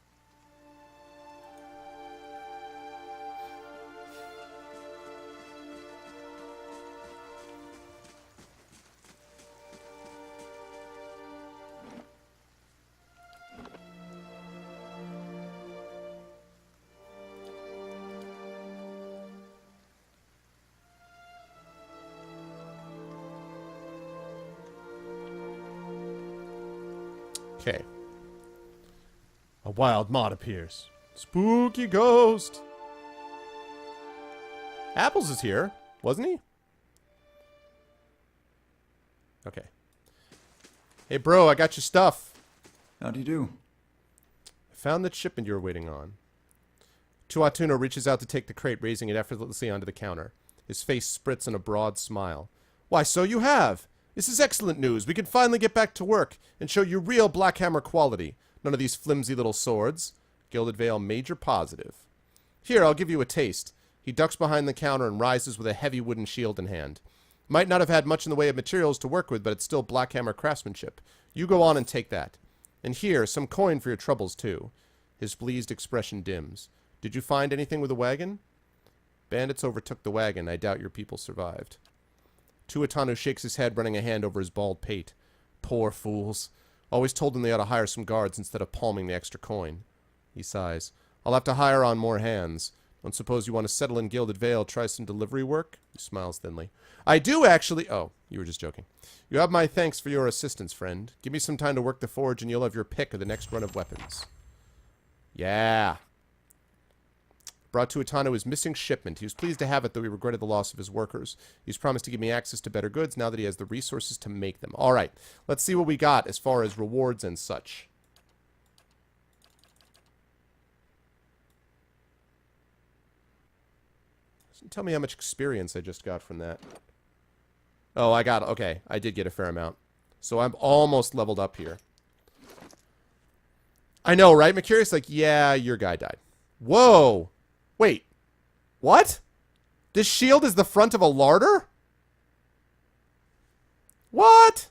Okay. A wild mod appears. Spooky ghost. Apples is here, wasn't he? Okay. Hey, bro, I got your stuff. How do you do? I found the shipment you were waiting on. Tuatuna reaches out to take the crate, raising it effortlessly onto the counter. His face splits in a broad smile. Why, so you have. This is excellent news. We can finally get back to work and show you real Black Hammer quality. None of these flimsy little swords. Gilded Vale major positive. Here, I'll give you a taste. He ducks behind the counter and rises with a heavy wooden shield in hand. Might not have had much in the way of materials to work with, but it's still Black Hammer craftsmanship. You go on and take that. And here, some coin for your troubles, too. His pleased expression dims. Did you find anything with a wagon? Bandits overtook the wagon. I doubt your people survived. Tuatanu shakes his head, running a hand over his bald pate. Poor fools. Always told them they ought to hire some guards instead of palming the extra coin. He sighs. I'll have to hire on more hands. Don't suppose you want to settle in Gilded Vale, try some delivery work? He smiles thinly. I do actually. Oh, you were just joking. You have my thanks for your assistance, friend. Give me some time to work the forge and you'll have your pick of the next run of weapons. Yeah. Brought Tuatano his missing shipment. He was pleased to have it, though he regretted the loss of his workers. He's promised to give me access to better goods now that he has the resources to make them. All right, let's see what we got as far as rewards and such. Doesn't tell me how much experience I just got from that. Oh, I got, okay, I did get a fair amount. So I'm almost leveled up here. I know, right? Mercurius like, yeah, your guy died. Whoa! Wait. What? This shield is the front of a larder? What?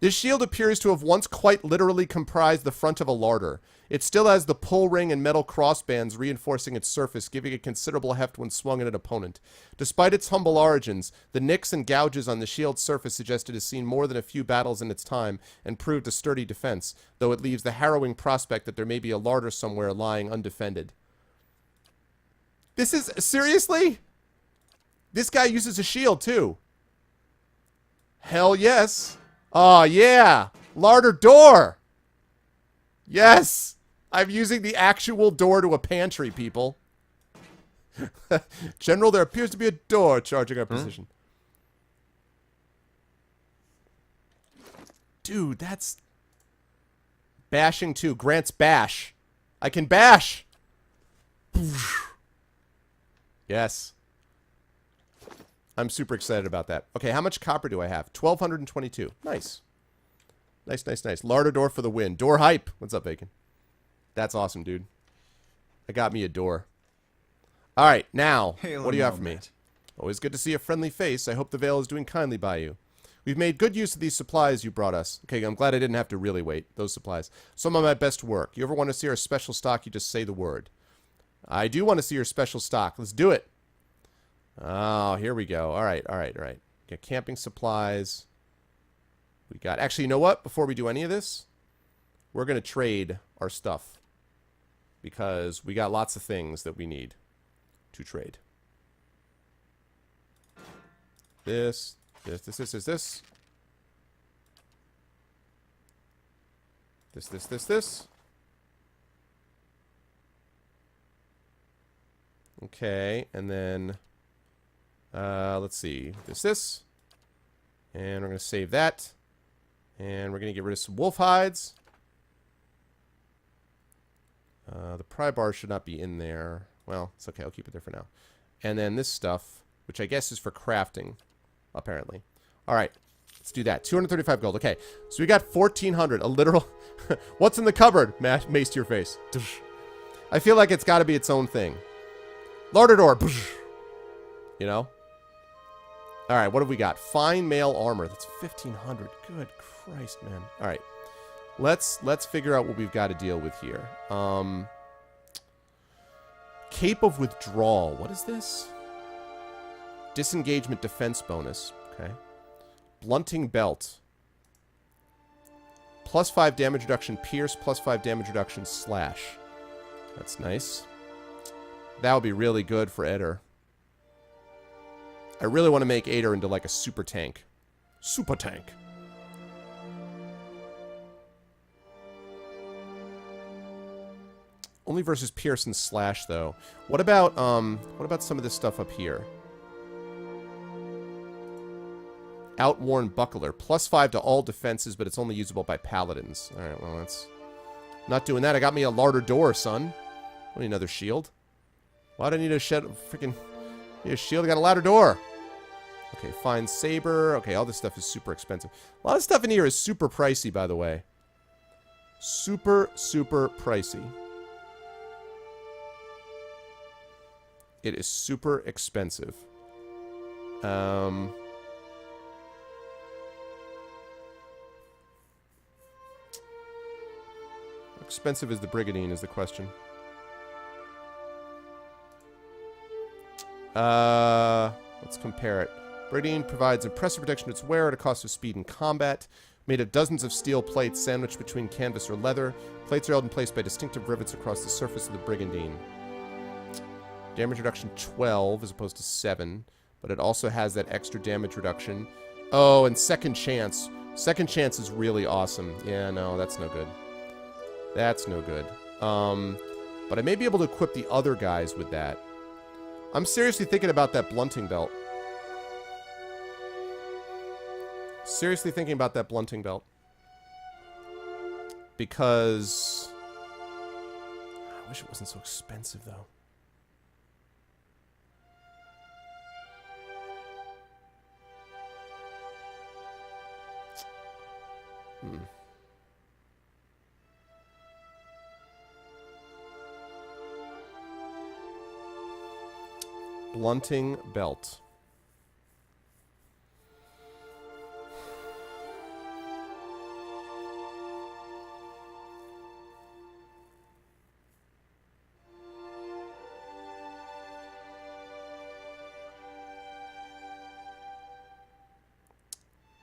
This shield appears to have once quite literally comprised the front of a larder. It still has the pull ring and metal crossbands reinforcing its surface, giving it considerable heft when swung at an opponent. Despite its humble origins, the nicks and gouges on the shield's surface suggest it has seen more than a few battles in its time and proved a sturdy defense, though it leaves the harrowing prospect that there may be a larder somewhere lying undefended. This is... seriously? This guy uses a shield, too. Hell yes. Oh, yeah. Larder door. Yes. I'm using the actual door to a pantry, people. General, there appears to be a door charging our position. Dude, that's... Bashing 2. Grant's bash. I can bash. Yes. I'm super excited about that. Okay, how much copper do I have? 1,222. Nice. Nice, nice, nice. Larder door for the win. Door hype. What's up, Bacon? That's awesome, dude. I got me a door. All right, now, what do you have for me? Always good to see a friendly face. I hope the Vale is doing kindly by you. We've made good use of these supplies you brought us. Okay, I'm glad I didn't have to really wait. Those supplies. Some of my best work. You ever want to see our special stock, you just say the word. I do want to see your special stock. Let's do it. Oh, here we go. All right, all right, all right. Got camping supplies. We got... Actually, you know what? Before we do any of this, we're going to trade our stuff. Because we got lots of things that we need to trade. This. This. This. Okay, and then... let's see. This. And we're going to save that. And we're going to get rid of some wolf hides. The pry bar should not be in there. Well, it's okay. I'll keep it there for now. And then this stuff, which I guess is for crafting, apparently. All right. Let's do that. 235 gold. Okay. So we got 1,400. A literal... What's in the cupboard? Mace to your face. I feel like it's got to be its own thing. Larder door. You know? All right. What have we got? Fine mail armor. That's 1,500. Good Christ, man. All right. Let's figure out what we've got to deal with here. Cape of Withdrawal. What is this? Disengagement defense bonus. Okay. Blunting belt. +5 damage reduction pierce, +5 damage reduction slash. That's nice. That would be really good for Eder. I really want to make Eder into like a super tank. Super tank. Only versus pierce and slash though. What about some of this stuff up here? Outworn Buckler. +5 to all defenses, but it's only usable by paladins. Alright, well, that's... Not doing that. I got me a Larder Door, son. I need another shield. Why do I need a freaking... Need a shield? I got a Ladder Door. Okay, fine saber. Okay, all this stuff is super expensive. A lot of stuff in here is super pricey, by the way. Super, super pricey. It is super expensive. How expensive is the Brigandine is the question. Let's compare it. Brigandine provides impressive protection to its wearer at a cost of speed in combat. Made of dozens of steel plates sandwiched between canvas or leather. Plates are held in place by distinctive rivets across the surface of the Brigandine. Damage reduction 12 as opposed to 7. But it also has that extra damage reduction. Oh, and second chance. Second chance is really awesome. Yeah, no, that's no good. That's no good. But I may be able to equip the other guys with that. I'm seriously thinking about that blunting belt. Seriously thinking about that blunting belt. Because... I wish it wasn't so expensive, though. Blunting belt.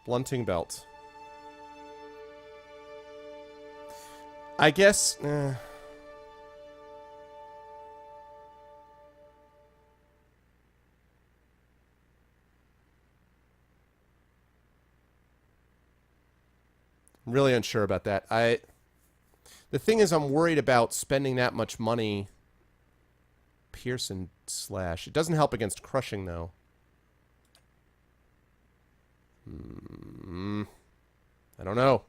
Blunting belt. I guess... I'm really unsure about that. The thing is, I'm worried about spending that much money. Pierce and slash. It doesn't help against crushing, though. I don't know.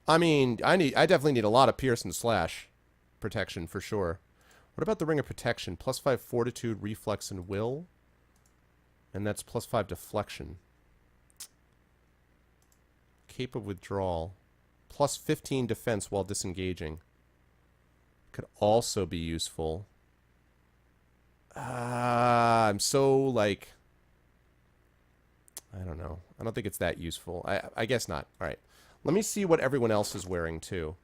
I mean, I definitely need a lot of pierce and slash protection for sure. What about the Ring of Protection? +5 fortitude, reflex, and will. And that's +5 deflection. Cape of Withdrawal. +15 defense while disengaging. Could also be useful. I'm so, like... I don't know. I don't think it's that useful. I guess not. Alright. Let me see what everyone else is wearing, too.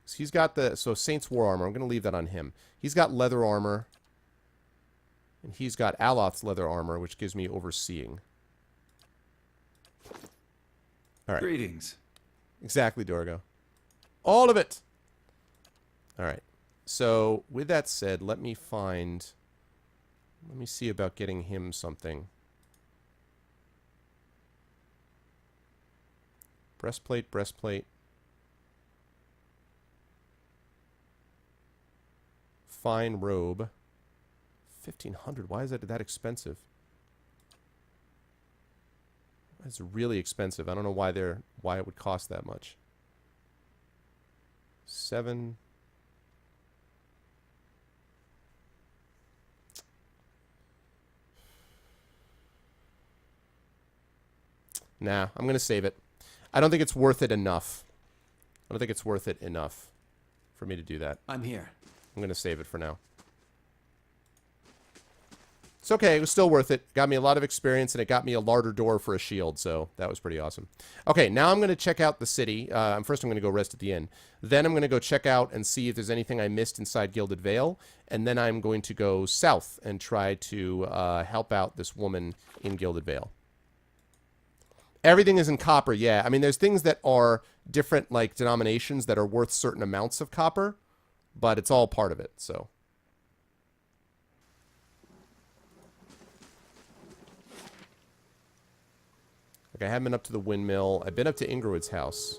So he's got the... So, Saint's War Armor. I'm going to leave that on him. He's got leather armor. And he's got Aloth's leather armor, which gives me overseeing. Alright. Greetings. Exactly, Dorgo. All of it! Alright. So, with that said, let me find... Let me see about getting him something. Breastplate, breastplate. Fine robe. 1,500. Why is that expensive? It's really expensive. I don't know why it would cost that much. 7. Nah, I'm going to save it. I don't think it's worth it enough. I don't think it's worth it enough for me to do that. I'm here. I'm going to save it for now. It's okay. It was still worth it. Got me a lot of experience, and it got me a Larder Door for a shield, so that was pretty awesome. Okay, now I'm going to check out the city. First, I'm going to go rest at the inn. Then I'm going to go check out and see if there's anything I missed inside Gilded Vale. And then I'm going to go south and try to help out this woman in Gilded Vale. Everything is in copper, yeah. I mean, there's things that are different, like, denominations that are worth certain amounts of copper, but it's all part of it, so. Like, I haven't been up to the windmill. I've been up to Ingrid's house.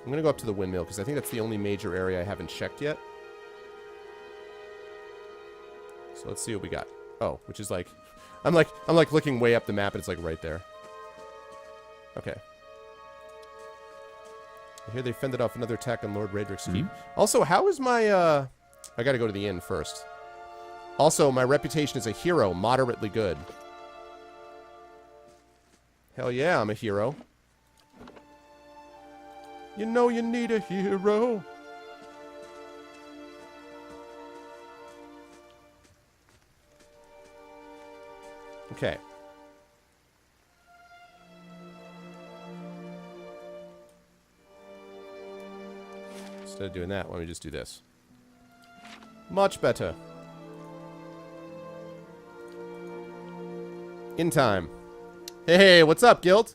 I'm going to go up to the windmill because I think that's the only major area I haven't checked yet. So let's see what we got. Oh, which is like... I'm like looking way up the map and it's like right there. Okay. I hear they fended off another attack on Lord Raedric's keep. Also, how is my... I gotta go to the inn first. Also, my reputation as a hero, moderately good. Hell yeah, I'm a hero. You know you need a hero. Okay. Instead of doing that, why don't we just do this? Much better. In time. Hey, what's up, Guild?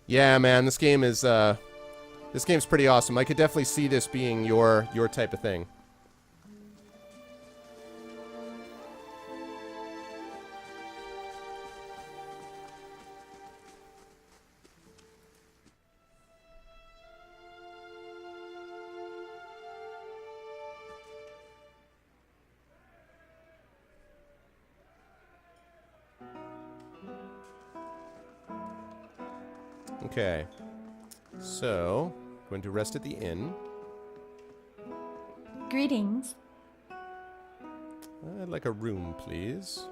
Yeah, man, this game is, this game's pretty awesome. I could definitely see this being your type of thing. Okay, so, going to rest at the inn. Greetings. I'd like a room, please.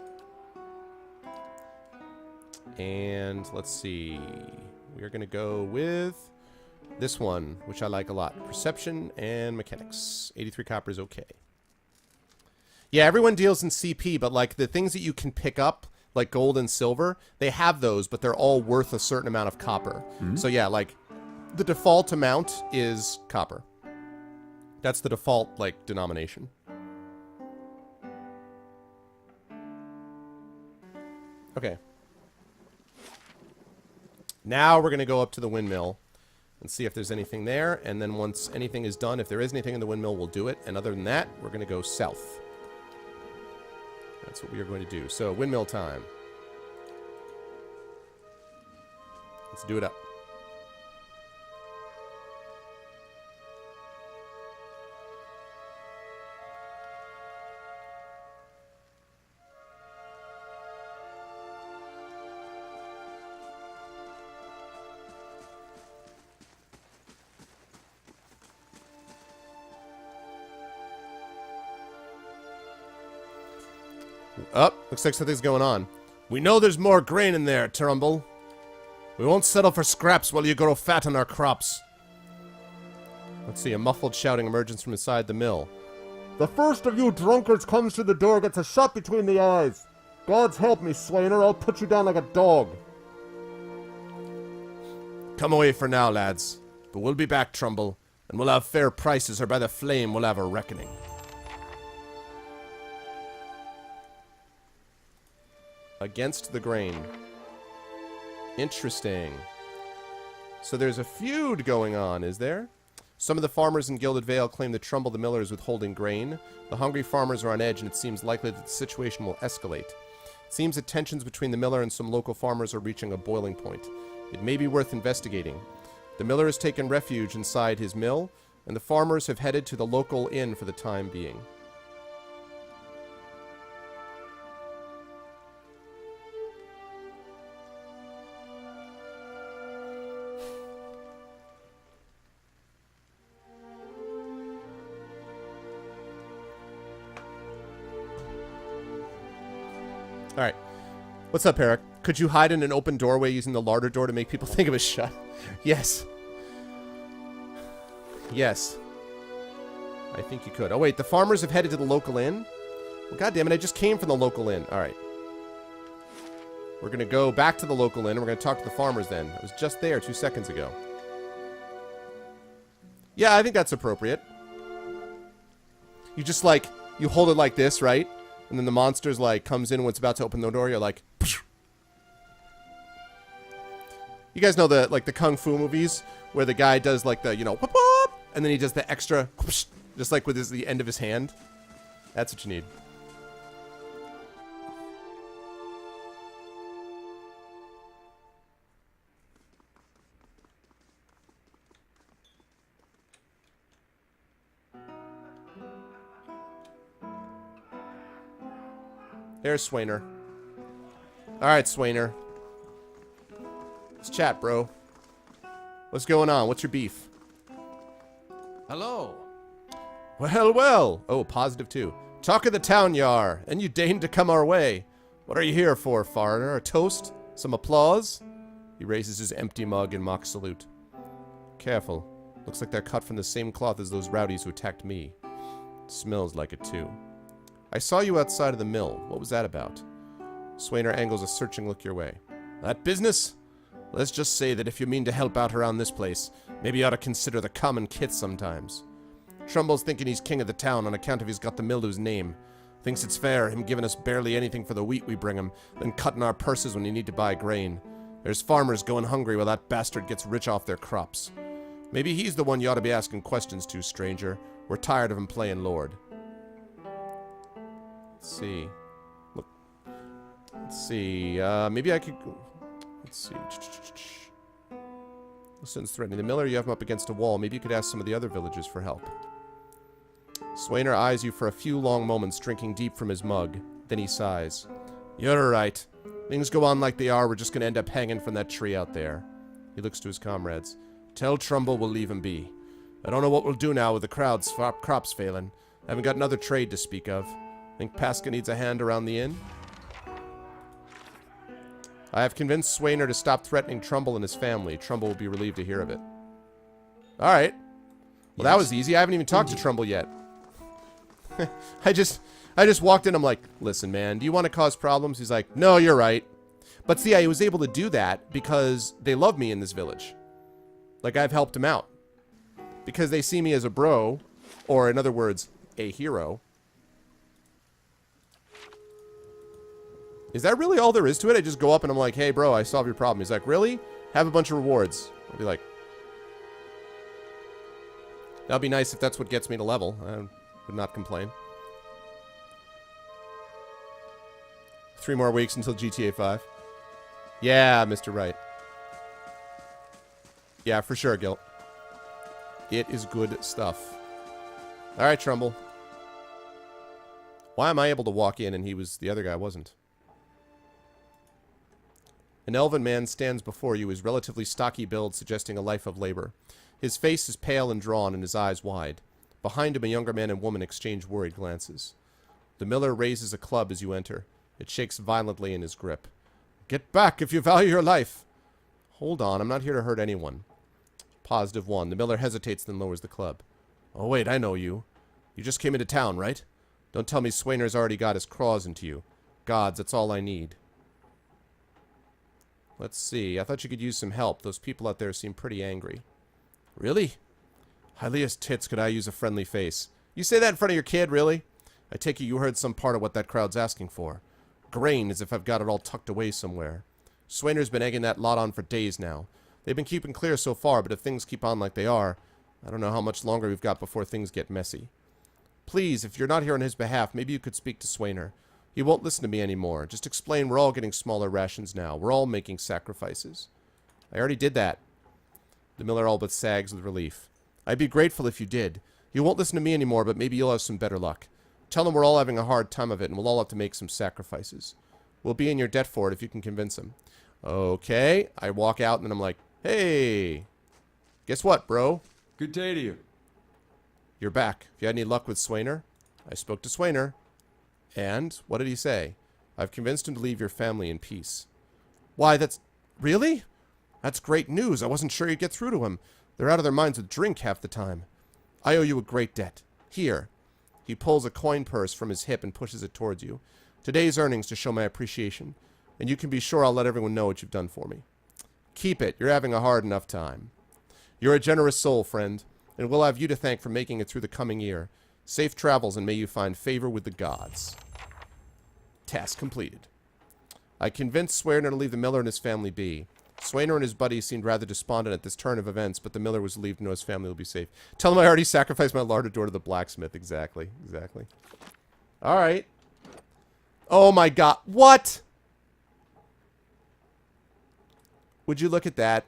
And let's see. We are going to go with this one, which I like a lot. Perception and mechanics. 83 copper is okay. Yeah, everyone deals in CP, but like the things that you can pick up, like gold and silver, they have those, but they're all worth a certain amount of copper. So yeah, like the default amount is copper. That's the default, like, denomination. Okay. Now we're going to go up to the windmill and see if there's anything there. And then once anything is done, if there is anything in the windmill, we'll do it. And other than that, we're going to go south. That's what we are going to do. So, windmill time. Let's do it up. Up. Looks like something's going on. We know there's more grain in there, Trumbull. We won't settle for scraps while you grow fat on our crops. Let's see. A muffled shouting emerges from inside the mill. The first of you drunkards comes to the door gets a shot between the eyes. God's help me, Swainer. I'll put you down like a dog. Come away for now, lads. But we'll be back, Trumbull, and we'll have fair prices, or by the flame we'll have a reckoning. Against the grain. Interesting. So there's a feud going on, is there? Some of the farmers in Gilded Vale claim that Trumbull the Miller is withholding grain. The hungry farmers are on edge, and it seems likely that the situation will escalate. It seems that tensions between the miller and some local farmers are reaching a boiling point. It may be worth investigating. The miller has taken refuge inside his mill, and the farmers have headed to the local inn for the time being. Alright. What's up, Eric? Could you hide in an open doorway using the larder door to make people think it was shut? Yes. Yes. I think you could. Oh, wait. The farmers have headed to the local inn? Well, goddammit, I just came from the local inn. Alright. We're going to go back to the local inn, and we're going to talk to the farmers then. I was just there 2 seconds ago. Yeah, I think that's appropriate. You just, like, you hold it like this, right? And then the monster's like comes in when it's about to open the door. You're like, psh. You guys know the like the kung fu movies where the guy does like the whoop whoop, and then he does the extra, whoosh, just like with the end of his hand. That's what you need. There's Swainer. Alright, Swainer. Let's chat, bro. What's going on? What's your beef? Hello. Well, well. Oh, positive too. Talk of the town, yar, and you deigned to come our way. What are you here for, foreigner? A toast? Some applause? He raises his empty mug in mock salute. Careful. Looks like they're cut from the same cloth as those rowdies who attacked me. Smells like it too. I saw you outside of the mill. What was that about? Swainer angles a searching look your way. That business? Let's just say that if you mean to help out around this place, maybe you ought to consider the common kith sometimes. Trumbull's thinking he's king of the town on account of he's got the mill to his name. Thinks it's fair, him giving us barely anything for the wheat we bring him, then cutting our purses when you need to buy grain. There's farmers going hungry while that bastard gets rich off their crops. Maybe he's the one you ought to be asking questions to, stranger. We're tired of him playing Lord. Let's see. Look. Let's see. Maybe I could... Let's see. Listens threatening. The miller, you have him up against a wall. Maybe you could ask some of the other villagers for help. Swainer eyes you for a few long moments, drinking deep from his mug. Then he sighs. You're right. Things go on like they are, we're just gonna end up hanging from that tree out there. He looks to his comrades. Tell Trumbull we'll leave him be. I don't know what we'll do now with the crops failing. Haven't got another trade to speak of. Think Pasca needs a hand around the inn? I have convinced Swainer to stop threatening Trumbull and his family. Trumbull will be relieved to hear of it. Alright. Well, that was easy. I haven't even talked to Trumbull yet. I just walked in. I'm like, listen, man, do you want to cause problems? He's like, no, you're right. But see, I was able to do that because they love me in this village. Like, I've helped him out. Because they see me as a bro, or in other words, a hero. Is that really all there is to it? I just go up and I'm like, hey, bro, I solved your problem. He's like, really? Have a bunch of rewards. I'll be like, that'll be nice if that's what gets me to level. I would not complain. 3 more weeks until GTA 5. Yeah, Mr. Right. Yeah, for sure, Gilt. It is good stuff. Alright, Trumbull. Why am I able to walk in and the other guy wasn't? An elven man stands before you, his relatively stocky build suggesting a life of labor. His face is pale and drawn and his eyes wide. Behind him, a younger man and woman exchange worried glances. The miller raises a club as you enter. It shakes violently in his grip. Get back if you value your life! Hold on, I'm not here to hurt anyone. Positive 1. The miller hesitates, then lowers the club. Oh, wait, I know you. You just came into town, right? Don't tell me Swainer's already got his claws into you. Gods, that's all I need. Let's see. I thought you could use some help. Those people out there seem pretty angry. Really? Hylea's tits, could I use a friendly face? You say that in front of your kid, really? I take it you heard some part of what that crowd's asking for. Grain, as if I've got it all tucked away somewhere. Swainer's been egging that lot on for days now. They've been keeping clear so far, but if things keep on like they are, I don't know how much longer we've got before things get messy. Please, if you're not here on his behalf, maybe you could speak to Swainer. He won't listen to me anymore. Just explain we're all getting smaller rations now. We're all making sacrifices. I already did that. The miller all but sags with relief. I'd be grateful if you did. He won't listen to me anymore, but maybe you'll have some better luck. Tell him we're all having a hard time of it, and we'll all have to make some sacrifices. We'll be in your debt for it if you can convince him. Okay. I walk out, and then I'm like, hey, guess what, bro? Good day to you. You're back. If you had any luck with Swainer, I spoke to Swainer. And what did he say? I've convinced him to leave your family in peace. Why, that's... Really? That's great news. I wasn't sure you'd get through to him. They're out of their minds with drink half the time. I owe you a great debt. Here. He pulls a coin purse from his hip and pushes it towards you. Today's earnings to show my appreciation. And you can be sure I'll let everyone know what you've done for me. Keep it. You're having a hard enough time. You're a generous soul, friend. And we'll have you to thank for making it through the coming year. Safe travels, and may you find favor with the gods. Task completed. I convinced Swainer to leave the miller and his family be. Swainer and his buddies seemed rather despondent at this turn of events, but the miller was relieved to know his family will be safe. Tell him I already sacrificed my lardador to the blacksmith. Exactly. Exactly. Alright. Oh my god. What? Would you look at that?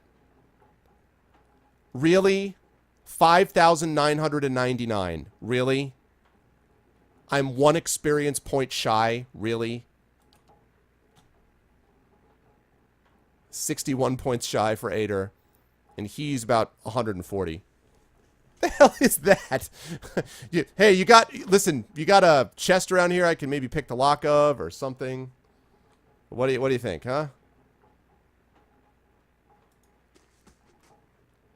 Really? 5,999. Really? I'm 1 experience point shy. Really? 61 points shy for Ader. And he's about 140. The hell is that? Hey, you got a chest around here I can maybe pick the lock of or something? What do you think, huh?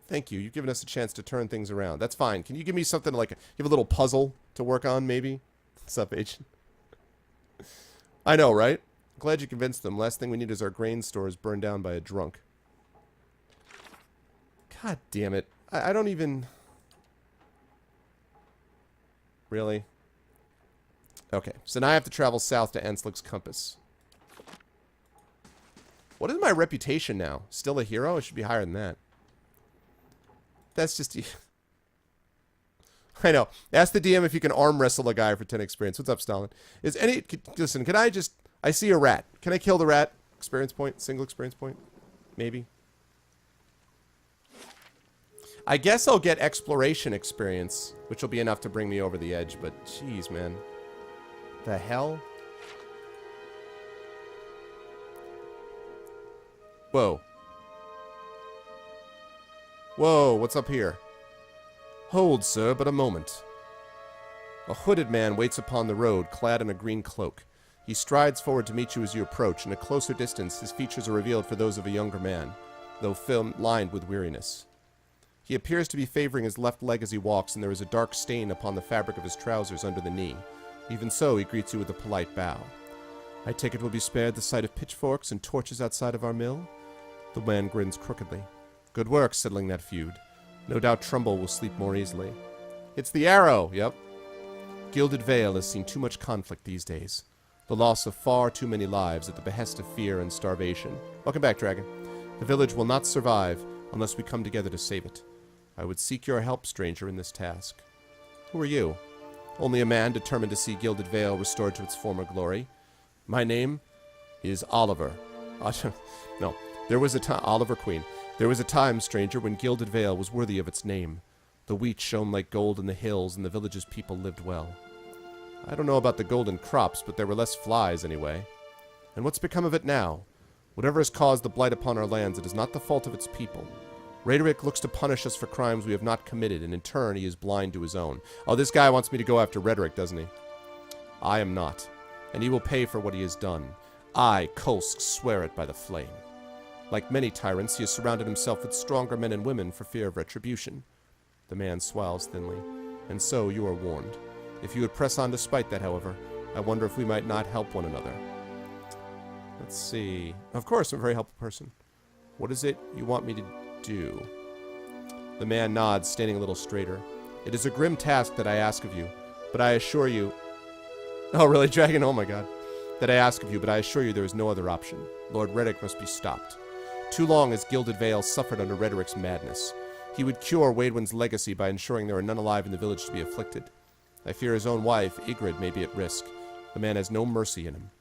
Thank you. You've given us a chance to turn things around. That's fine. Can you give me something like you have a little puzzle to work on, maybe? What's up, Agent? I know, right? Glad you convinced them. Last thing we need is our grain stores burned down by a drunk. God damn it. I don't even... Really? Okay, so now I have to travel south to Anslick's Compass. What is my reputation now? Still a hero? It should be higher than that. That's just... I know. Ask the DM if you can arm wrestle a guy for 10 experience. What's up, Stalin? Listen, can I just... I see a rat. Can I kill the rat? Experience point? Single experience point? Maybe. I guess I'll get exploration experience, which will be enough to bring me over the edge, but jeez, man. The hell? Whoa. Whoa, what's up here? Hold, sir, but a moment. A hooded man waits upon the road, clad in a green cloak. He strides forward to meet you as you approach, and at closer distance his features are revealed for those of a younger man, though film lined with weariness. He appears to be favoring his left leg as he walks, and there is a dark stain upon the fabric of his trousers under the knee. Even so, he greets you with a polite bow. I take it we'll be spared the sight of pitchforks and torches outside of our mill? The man grins crookedly. Good work settling that feud. No doubt Trumbull will sleep more easily. It's the arrow, yep. Gilded Vale has seen too much conflict these days. The loss of far too many lives at the behest of fear and starvation. Welcome back, Dragon. The village will not survive unless we come together to save it. I would seek your help, stranger, in this task. Who are you? Only a man determined to see Gilded Vale restored to its former glory. My name is Oliver. No, there was a time... Oliver Queen. There was a time, stranger, when Gilded Vale was worthy of its name. The wheat shone like gold in the hills, and the village's people lived well. I don't know about the golden crops, but there were less flies anyway. And what's become of it now? Whatever has caused the blight upon our lands, it is not the fault of its people. Rhetoric looks to punish us for crimes we have not committed, and in turn he is blind to his own. Oh, this guy wants me to go after Rhetoric, doesn't he? I am not, and he will pay for what he has done. I, Kolsk, swear it by the flame. Like many tyrants, he has surrounded himself with stronger men and women for fear of retribution. The man smiles thinly. And so you are warned. If you would press on despite that, however, I wonder if we might not help one another. Let's see. Of course, I'm a very helpful person. What is it you want me to do? The man nods, standing a little straighter. It is a grim task that I ask of you, but I assure you... Oh, really, Dragon? Oh my god. That I ask of you, but I assure you there is no other option. Lord Rhetoric must be stopped. Too long has Gilded Vale suffered under Rhetoric's madness. He would cure Waidwen's legacy by ensuring there are none alive in the village to be afflicted. I fear his own wife, Ygritte, may be at risk. The man has no mercy in him.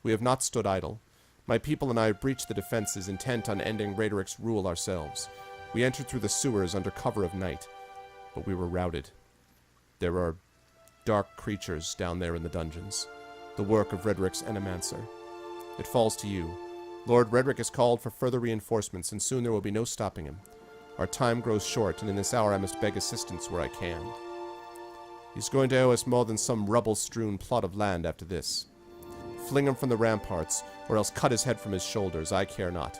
We have not stood idle. My people and I have breached the defenses, intent on ending Rhetoric's rule ourselves. We entered through the sewers under cover of night, but we were routed. There are dark creatures down there in the dungeons, the work of Rhetoric's Ennomancer. It falls to you. Lord Rhetoric has called for further reinforcements, and soon there will be no stopping him. Our time grows short, and in this hour I must beg assistance where I can. He's going to owe us more than some rubble-strewn plot of land after this. Fling him from the ramparts, or else cut his head from his shoulders, I care not.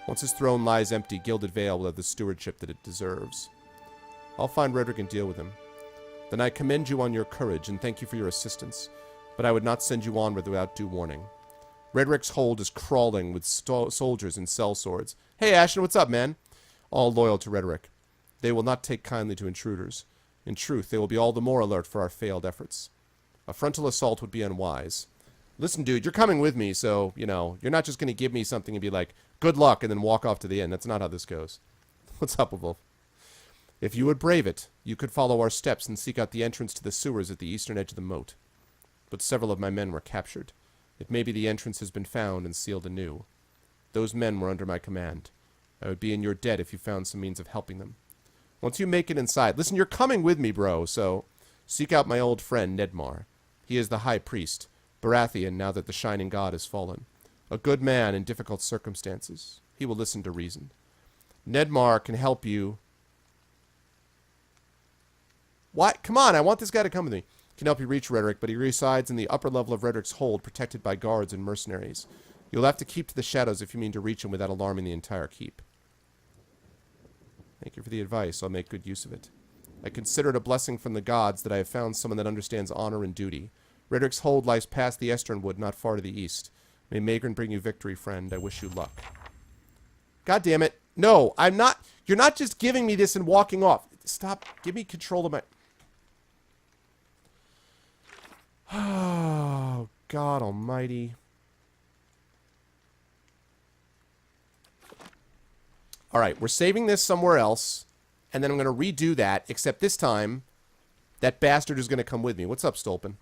Once his throne lies empty, Gilded Vale will have the stewardship that it deserves. I'll find Rhetoric and deal with him. Then I commend you on your courage, and thank you for your assistance, but I would not send you onward without due warning. Rhetoric's hold is crawling with soldiers and sellswords. Hey, Ashen, what's up, man? All loyal to Rhetoric. They will not take kindly to intruders. In truth, they will be all the more alert for our failed efforts. A frontal assault would be unwise. Listen, dude, you're coming with me, so, you know, you're not just going to give me something and be like, good luck, and then walk off to the end. That's not how this goes. What's up, Wolf? If you would brave it, you could follow our steps and seek out the entrance to the sewers at the eastern edge of the moat. But several of my men were captured. It may be the entrance has been found and sealed anew. Those men were under my command. I would be in your debt if you found some means of helping them. Once you make it inside... Listen, you're coming with me, bro, so... Seek out my old friend, Nedmar. He is the high priest, Baratheon now that the Shining God has fallen. A good man in difficult circumstances. He will listen to reason. Nedmar can help you. What? Come on, I want this guy to come with me. Can help you reach Rhetoric, but he resides in the upper level of Rhetoric's hold, protected by guards and mercenaries. You'll have to keep to the shadows if you mean to reach him without alarming the entire keep. Thank you for the advice. I'll make good use of it. I consider it a blessing from the gods that I have found someone that understands honor and duty. Rhetoric's hold lies past the Estern Wood, not far to the east. May Magrin bring you victory, friend. I wish you luck. God damn it. No, I'm not. You're not just giving me this and walking off. Stop. Give me control of my... Oh, God almighty. All right, we're saving this somewhere else, and then I'm going to redo that, except this time, that bastard is going to come with me. What's up, Stolpen?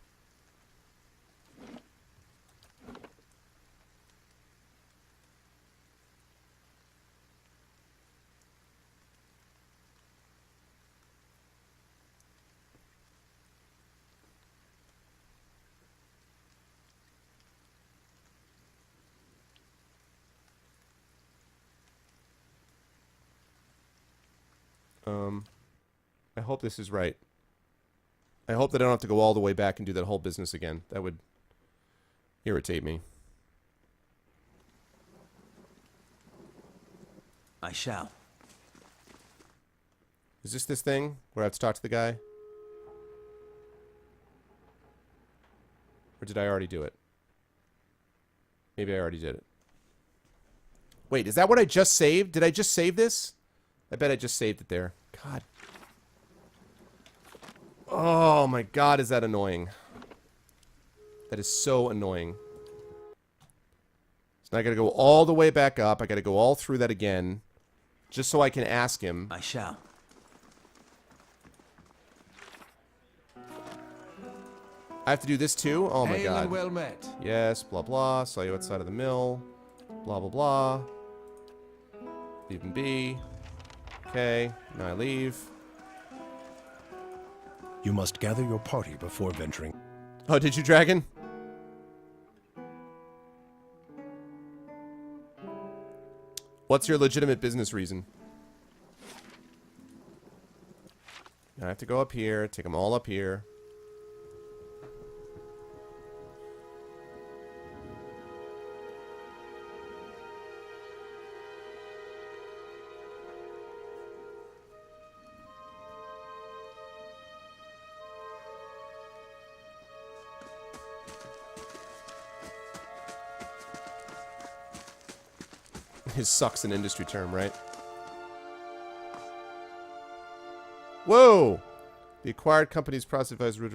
I hope this is right. I hope that I don't have to go all the way back and do that whole business again. That would irritate me. I shall. Is this thing where I have to talk to the guy? Or did I already do it? Maybe I already did it. Wait, is that what I just saved? Did I just save this? I bet I just saved it there. God. Oh my God, is that annoying. That is so annoying. So now I gotta go all the way back up. I gotta go all through that again. Just so I can ask him. I shall. I have to do this too? Oh my Hail God. and well met. Yes, blah blah. Saw you outside of the mill. Blah blah blah. Leave and be. Okay, now I leave. You must gather your party before venturing. Oh, did you, Dragon? What's your legitimate business reason? I have to go up here, take them all up here. His sucks an industry term, right? Whoa! The acquired company's process route.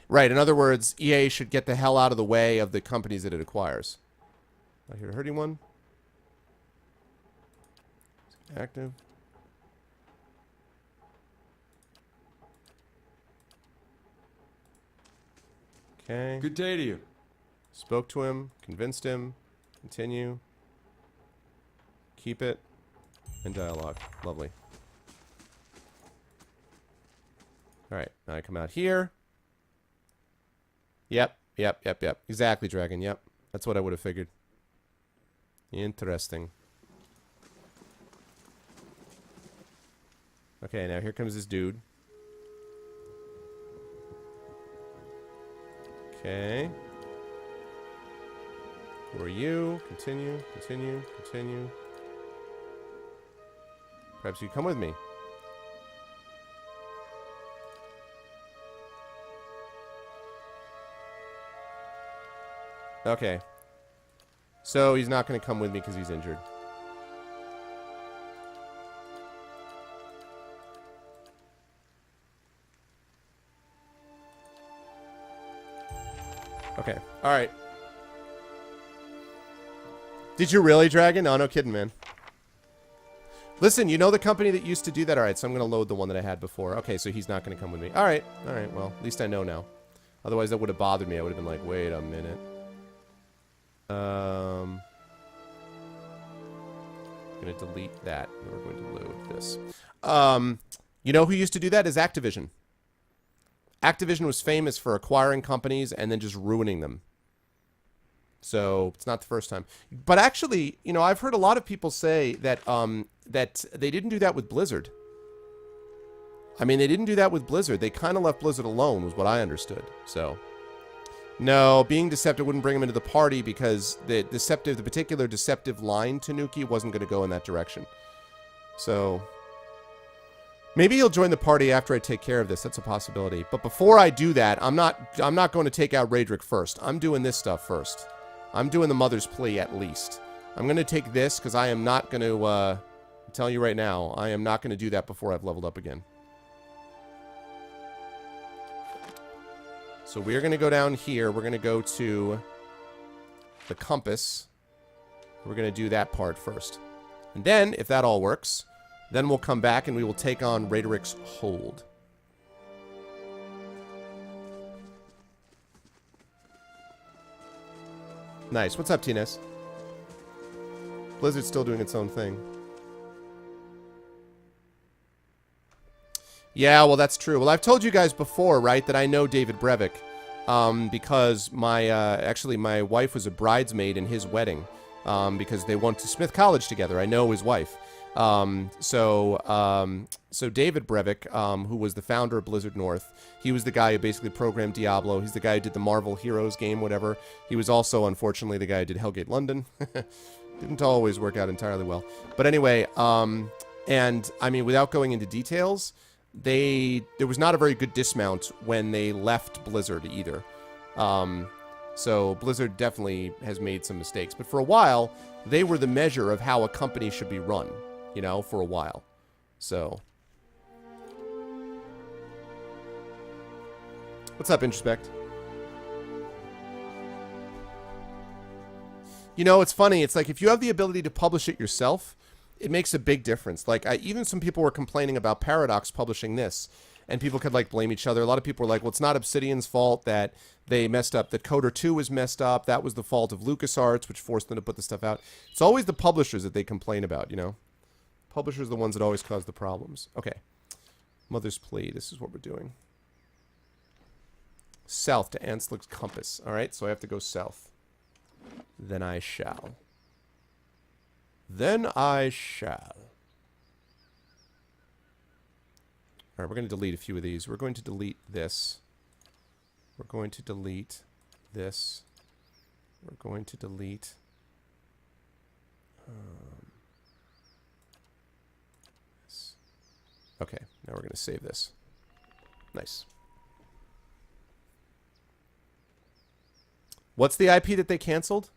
Right, in other words, EA should get the hell out of the way of the companies that it acquires. I hear hurt anyone? Active. Okay. Good day to you. Spoke to him, convinced him, continue, keep it, and dialogue. Lovely. Alright, now I come out here. Yep. Exactly, Dragon, yep. That's what I would have figured. Interesting. Okay, now here comes this dude. Okay. Who are you? Continue. Perhaps you come with me. Okay. So he's not going to come with me because he's injured. Okay. Alright. Did you really, Dragon? No, no kidding, man. Listen, you know the company that used to do that? Alright, so I'm going to load the one that I had before. Okay, so he's not going to come with me. Alright, well, at least I know now. Otherwise, that would have bothered me. I would have been like, wait a minute. I'm going to delete that. And we're going to load this. You know who used to do that? Is Activision. Activision was famous for acquiring companies and then just ruining them. So it's not the first time. But actually, you know, I've heard a lot of people say that that they didn't do that with Blizzard. I mean, they didn't do that with Blizzard. They kind of left Blizzard alone, was what I understood. So, no, being deceptive wouldn't bring him into the party because the particular deceptive line to Nuki wasn't going to go in that direction. So, maybe he'll join the party after I take care of this. That's a possibility. But before I do that, I'm not going to take out Raedric first. I'm doing this stuff first. I'm doing the Mother's Plea at least. I'm going to take this because I am not going to, I'm telling you right now, I am not going to do that before I've leveled up again. So we're going to go down here. We're going to go to the compass. We're going to do that part first. And then, if that all works, then we'll come back and we will take on Raedric's Hold. Nice. What's up, Tines? Blizzard's still doing its own thing. Yeah, well, that's true. Well, I've told you guys before, right, that I know David Brevik because actually my wife was a bridesmaid in his wedding because they went to Smith College together. I know his wife. So David Brevik, who was the founder of Blizzard North, he was the guy who basically programmed Diablo. He's the guy who did the Marvel Heroes game, whatever. He was also, unfortunately, the guy who did Hellgate London. Didn't always work out entirely well. But anyway, and I mean, without going into details, there was not a very good dismount when they left Blizzard either. So Blizzard definitely has made some mistakes. But for a while, they were the measure of how a company should be run, you know, for a while. So. What's up, Introspect? You know, it's funny. It's like if you have the ability to publish it yourself, it makes a big difference. Like, even some people were complaining about Paradox publishing this, and people could, like, blame each other. A lot of people were like, well, it's not Obsidian's fault that they messed up, that Coder 2 was messed up. That was the fault of LucasArts, which forced them to put the stuff out. It's always the publishers that they complain about, you know? Publishers are the ones that always cause the problems. Okay. Mother's Plea. This is what we're doing. South to Anslick's Compass. All right, so I have to go south. Then I shall. Then I shall. All right, we're going to delete a few of these. We're going to delete this. We're going to delete this. We're going to delete... this. Okay, now we're going to save this. Nice. What's the IP that they canceled?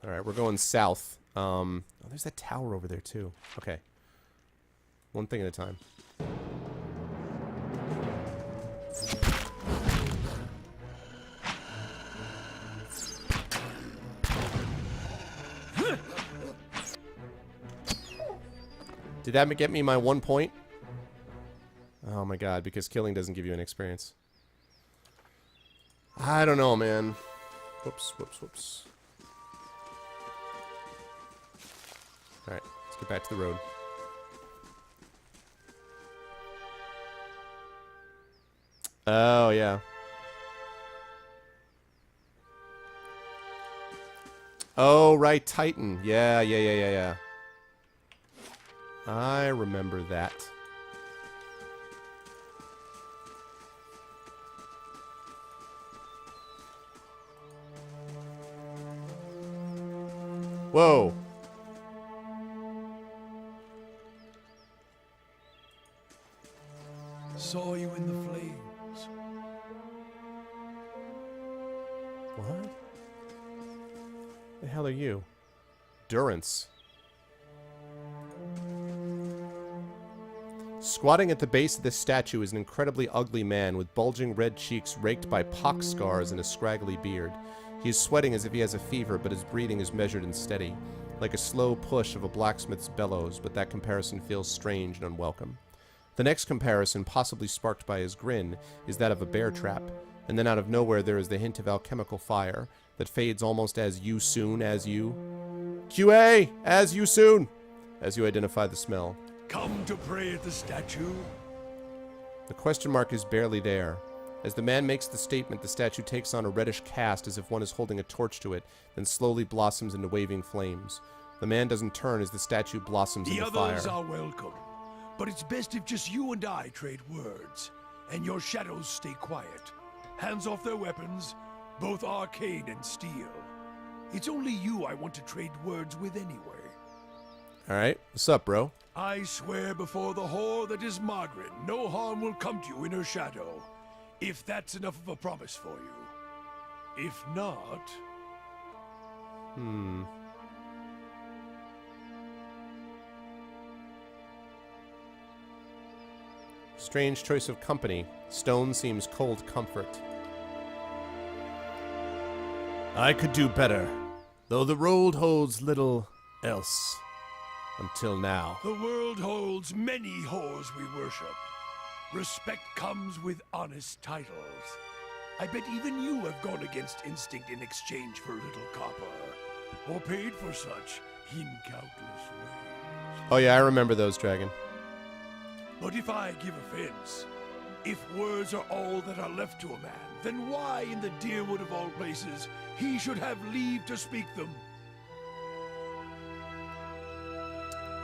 All right, we're going south. Oh, there's that tower over there, too. Okay. One thing at a time. Did that get me my 1 point? Oh my god, because killing doesn't give you an experience. I don't know, man. Whoops, whoops, whoops. Alright, let's get back to the road. Oh, yeah. Oh, right, Titan. Yeah. I remember that. Whoa. Saw you in the flames. What? The hell are you? Durance. Squatting at the base of this statue is an incredibly ugly man with bulging red cheeks raked by pox scars and a scraggly beard. He is sweating as if he has a fever, but his breathing is measured and steady, like a slow push of a blacksmith's bellows, but that comparison feels strange and unwelcome. The next comparison, possibly sparked by his grin, is that of a bear trap, and then out of nowhere there is the hint of alchemical fire that fades almost as you soon as you... QA! As you soon! As you identify the smell. Come to pray at the statue? The question mark is barely there. As the man makes the statement, the statue takes on a reddish cast as if one is holding a torch to it, then slowly blossoms into waving flames. The man doesn't turn as the statue blossoms The into fire. others are welcome, but it's best if just you and I trade words, and your shadows stay quiet. Hands off their weapons, both arcane and steel. It's only you I want to trade words with anyway. Alright, what's up, bro? I swear before the whore that is Margaret, no harm will come to you in her shadow. If that's enough of a promise for you. If not... Strange choice of company. Stone seems cold comfort. I could do better, though the road holds little else. Until now. The world holds many whores we worship. Respect comes with honest titles. I bet even you have gone against instinct in exchange for a little copper. Or paid for such in countless ways. Oh yeah, I remember those, Dragon. But if I give offense, if words are all that are left to a man, then why in the Deerwood of all places he should have leave to speak them?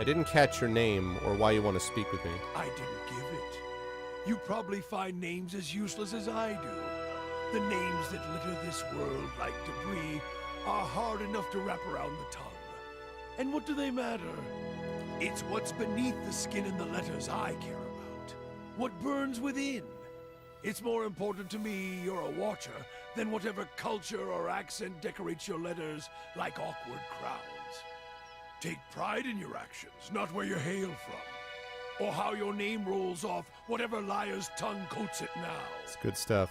I didn't catch your name or why you want to speak with me. I didn't give it. You probably find names as useless as I do. The names that litter this world like debris are hard enough to wrap around the tongue. And what do they matter? It's what's beneath the skin and the letters I care about. What burns within. It's more important to me you're a watcher than whatever culture or accent decorates your letters like awkward crowns. Take pride in your actions, not where you hail from. Or how your name rolls off whatever liar's tongue coats it now. It's good stuff.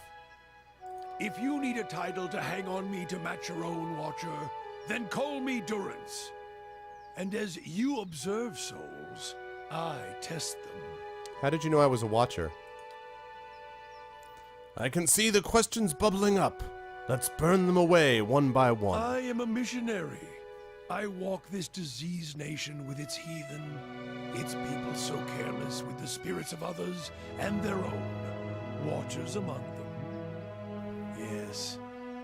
If you need a title to hang on me to match your own, Watcher, then call me Durance. And as you observe souls, I test them. How did you know I was a watcher? I can see the questions bubbling up. Let's burn them away one by one. I am a missionary. I walk this diseased nation with its heathen, its people so careless with the spirits of others and their own, watchers among them. Yes,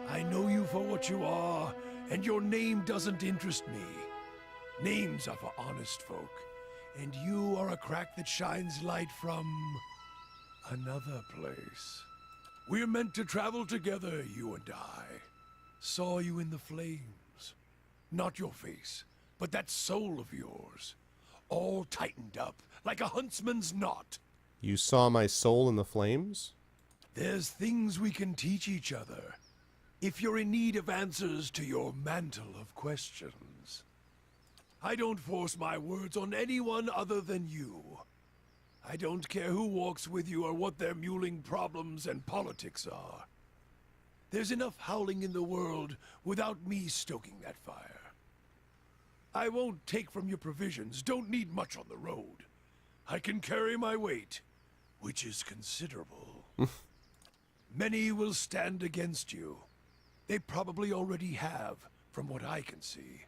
I know you for what you are, and your name doesn't interest me. Names are for honest folk, and you are a crack that shines light from another place. We're meant to travel together, you and I. Saw you in the flames. Not your face, but that soul of yours. All tightened up, like a huntsman's knot. You saw my soul in the flames? There's things we can teach each other, if you're in need of answers to your mantle of questions. I don't force my words on anyone other than you. I don't care who walks with you or what their muling problems and politics are. There's enough howling in the world without me stoking that fire. I won't take from your provisions, don't need much on the road. I can carry my weight, which is considerable. Many will stand against you. They probably already have, from what I can see.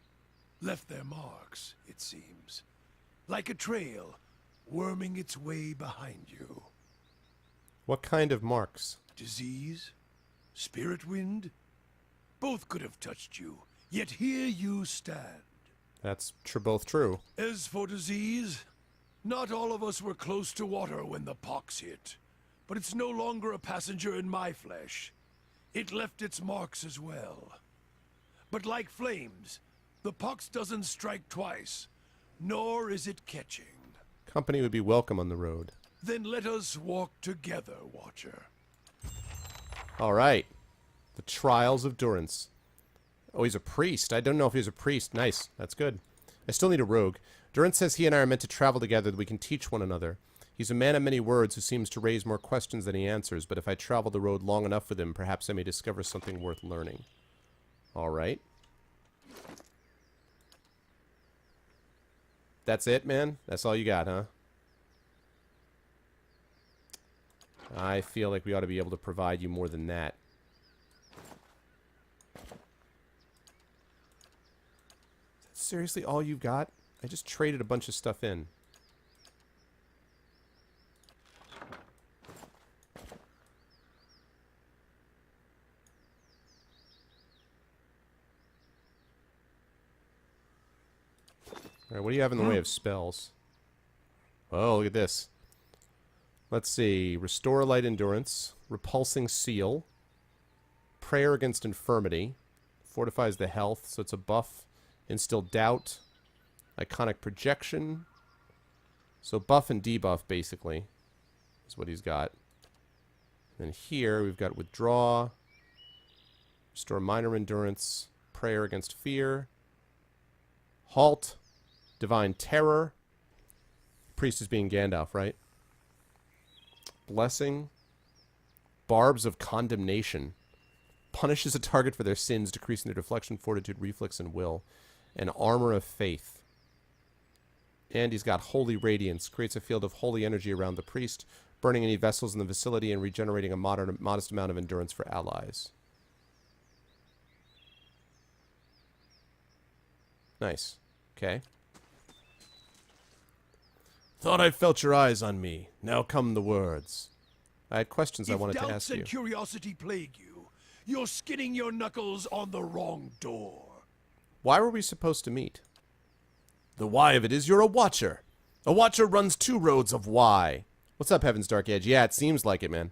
Left their marks, it seems. Like a trail, worming its way behind you. What kind of marks? Disease? Spirit wind? Both could have touched you, yet here you stand. That's both true. As for disease, not all of us were close to water when the pox hit. But it's no longer a passenger in my flesh. It left its marks as well. But like flames, the pox doesn't strike twice, nor is it catching. Company would be welcome on the road. Then let us walk together, Watcher. Alright. The Trials of Durance. Oh, he's a priest. I don't know if he's a priest. Nice. That's good. I still need a rogue. Durance says he and I are meant to travel together that we can teach one another. He's a man of many words who seems to raise more questions than he answers, but if I travel the road long enough with him, perhaps I may discover something worth learning. Alright. That's it, man? That's all you got, huh? I feel like we ought to be able to provide you more than that. Is that seriously all you've got? I just traded a bunch of stuff in. Alright, what do you have in the way of spells? Oh, look at this. Let's see. Restore light endurance. Repulsing seal. Prayer against infirmity. Fortifies the health, so it's a buff. Instill doubt. Iconic projection. So buff and debuff, basically, is what he's got. And then here, we've got withdraw. Restore minor endurance. Prayer against fear. Halt. Divine terror. Priest is being Gandalf, right? Blessing. Barbs of condemnation. Punishes a target for their sins, decreasing their deflection, fortitude, reflex, and will. And armor of faith. And he's got holy radiance. Creates a field of holy energy around the priest, burning any vessels in the vicinity and regenerating a modest amount of endurance for allies. Nice. Okay. Thought I felt your eyes on me. Now come the words. I had questions I wanted to ask If doubts you. and curiosity plague you, you're skinning your knuckles on the wrong door. Why were we supposed to meet? The why of it is you're a watcher. A watcher runs two roads of why. What's up, Heaven's Dark Edge? Yeah, it seems like it, man.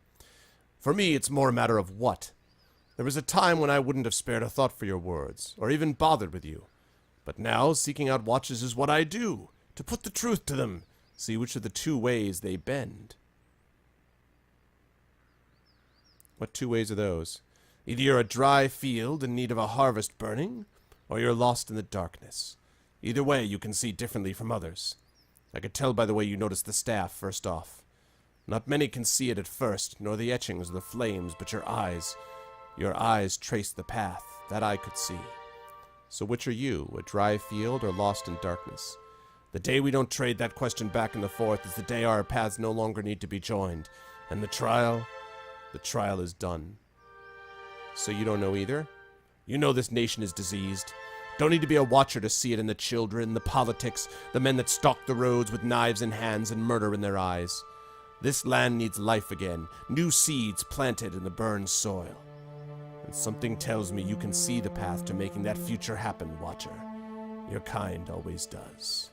For me, it's more a matter of what. There was a time when I wouldn't have spared a thought for your words, or even bothered with you. But now, seeking out watches is what I do, to put the truth to them, see which of the two ways they bend. What two ways are those? Either you're a dry field in need of a harvest burning, or you're lost in the darkness. Either way, you can see differently from others. I could tell by the way you noticed the staff first off. Not many can see it at first, nor the etchings or the flames, but your eyes trace the path. That I could see. So which are you, a dry field or lost in darkness? The day we don't trade that question back and forth is the day our paths no longer need to be joined. And the trial is done. So you don't know either? You know this nation is diseased. Don't need to be a watcher to see it in the children, the politics, the men that stalk the roads with knives in hands and murder in their eyes. This land needs life again, new seeds planted in the burned soil. And something tells me you can see the path to making that future happen, Watcher. Your kind always does.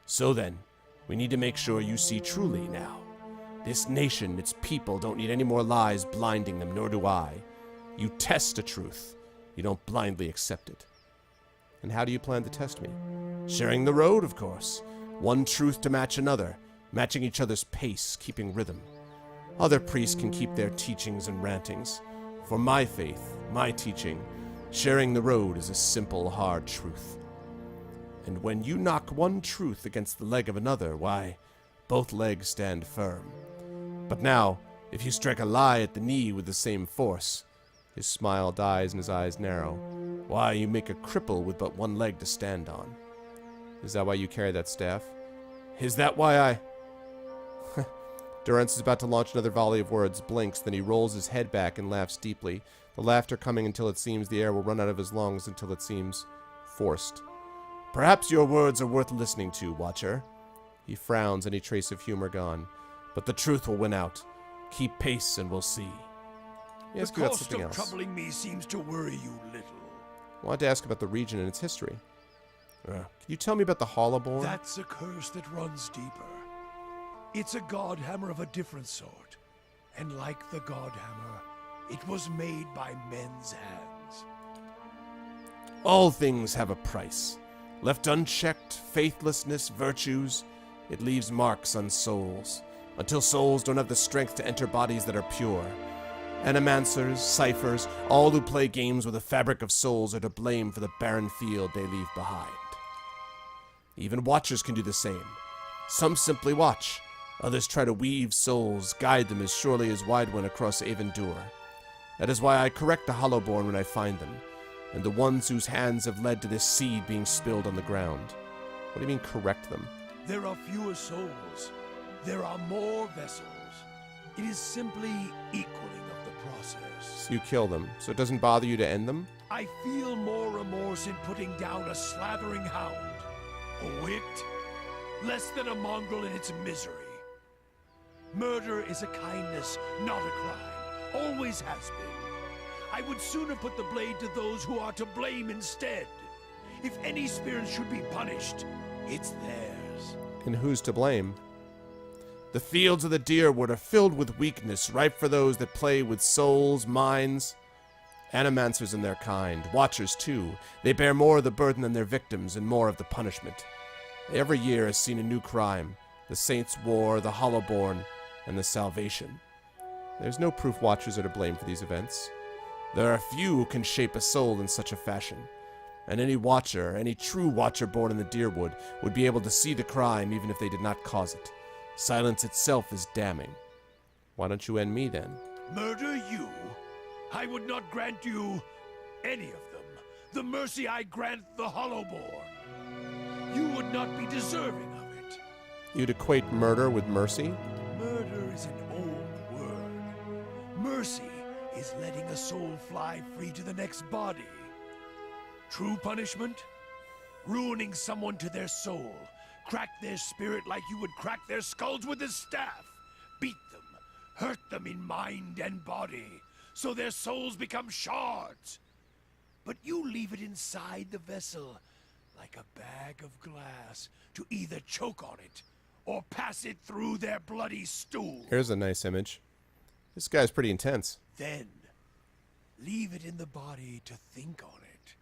So then, we need to make sure you see truly now. This nation, its people, don't need any more lies blinding them, nor do I. You test a truth. You don't blindly accept it. And how do you plan to test me? Sharing the road, of course. One truth to match another, matching each other's pace, keeping rhythm. Other priests can keep their teachings and rantings. For my faith, my teaching, sharing the road is a simple, hard truth. And when you knock one truth against the leg of another, why, both legs stand firm. But now, if you strike a lie at the knee with the same force, his smile dies and his eyes narrow. Why, you make a cripple with but one leg to stand on. Is that why you carry that staff? Is that why I... Durance is about to launch another volley of words, blinks, then he rolls his head back and laughs deeply, the laughter coming until it seems the air will run out of his lungs until it seems forced. Perhaps your words are worth listening to, Watcher. He frowns, any trace of humor gone. But the truth will win out. Keep pace and we'll see. The cost of troubling me seems to worry you little. I wanted to ask about the region and its history. Can you tell me about the Hollowborn? That's a curse that runs deeper. It's a godhammer of a different sort. And like the godhammer, it was made by men's hands. All things have a price. Left unchecked, faithlessness, virtues, it leaves marks on souls, until souls don't have the strength to enter bodies that are pure. Animancers, ciphers, all who play games with a fabric of souls are to blame for the barren field they leave behind. Even watchers can do the same. Some simply watch. Others try to weave souls, guide them as surely as Widewind across Avendur. That is why I correct the Hollowborn when I find them, and the ones whose hands have led to this seed being spilled on the ground. What do you mean, correct them? There are fewer souls. There are more vessels. It is simply equaling of the process. So you kill them, so it doesn't bother you to end them? I feel more remorse in putting down a slathering hound. A wit, less than a mongrel in its misery. Murder is a kindness, not a crime. Always has been. I would sooner put the blade to those who are to blame instead. If any spirit should be punished, it's theirs. And who's to blame? The fields of the Deerwood are filled with weakness, ripe for those that play with souls, minds. Animancers and their kind, watchers too, they bear more of the burden than their victims and more of the punishment. Every year has seen a new crime, the Saints' War, the Hollowborn, and the Salvation. There's no proof watchers are to blame for these events. There are few who can shape a soul in such a fashion, and any watcher, any true watcher born in the Deerwood, would be able to see the crime even if they did not cause it. Silence itself is damning. Why don't you end me then? Murder you? I would not grant you any of them the mercy I grant the Hollowborn. You would not be deserving of it. You'd equate murder with mercy? Murder is an old word. Mercy is letting a soul fly free to the next body. True punishment? Ruining someone to their soul. Crack their spirit like you would crack their skulls with a staff. Beat them. Hurt them in mind and body, so their souls become shards. But you leave it inside the vessel, like a bag of glass, to either choke on it or pass it through their bloody stool. Here's a nice image. This guy's pretty intense. Then, leave it in the body to think on it,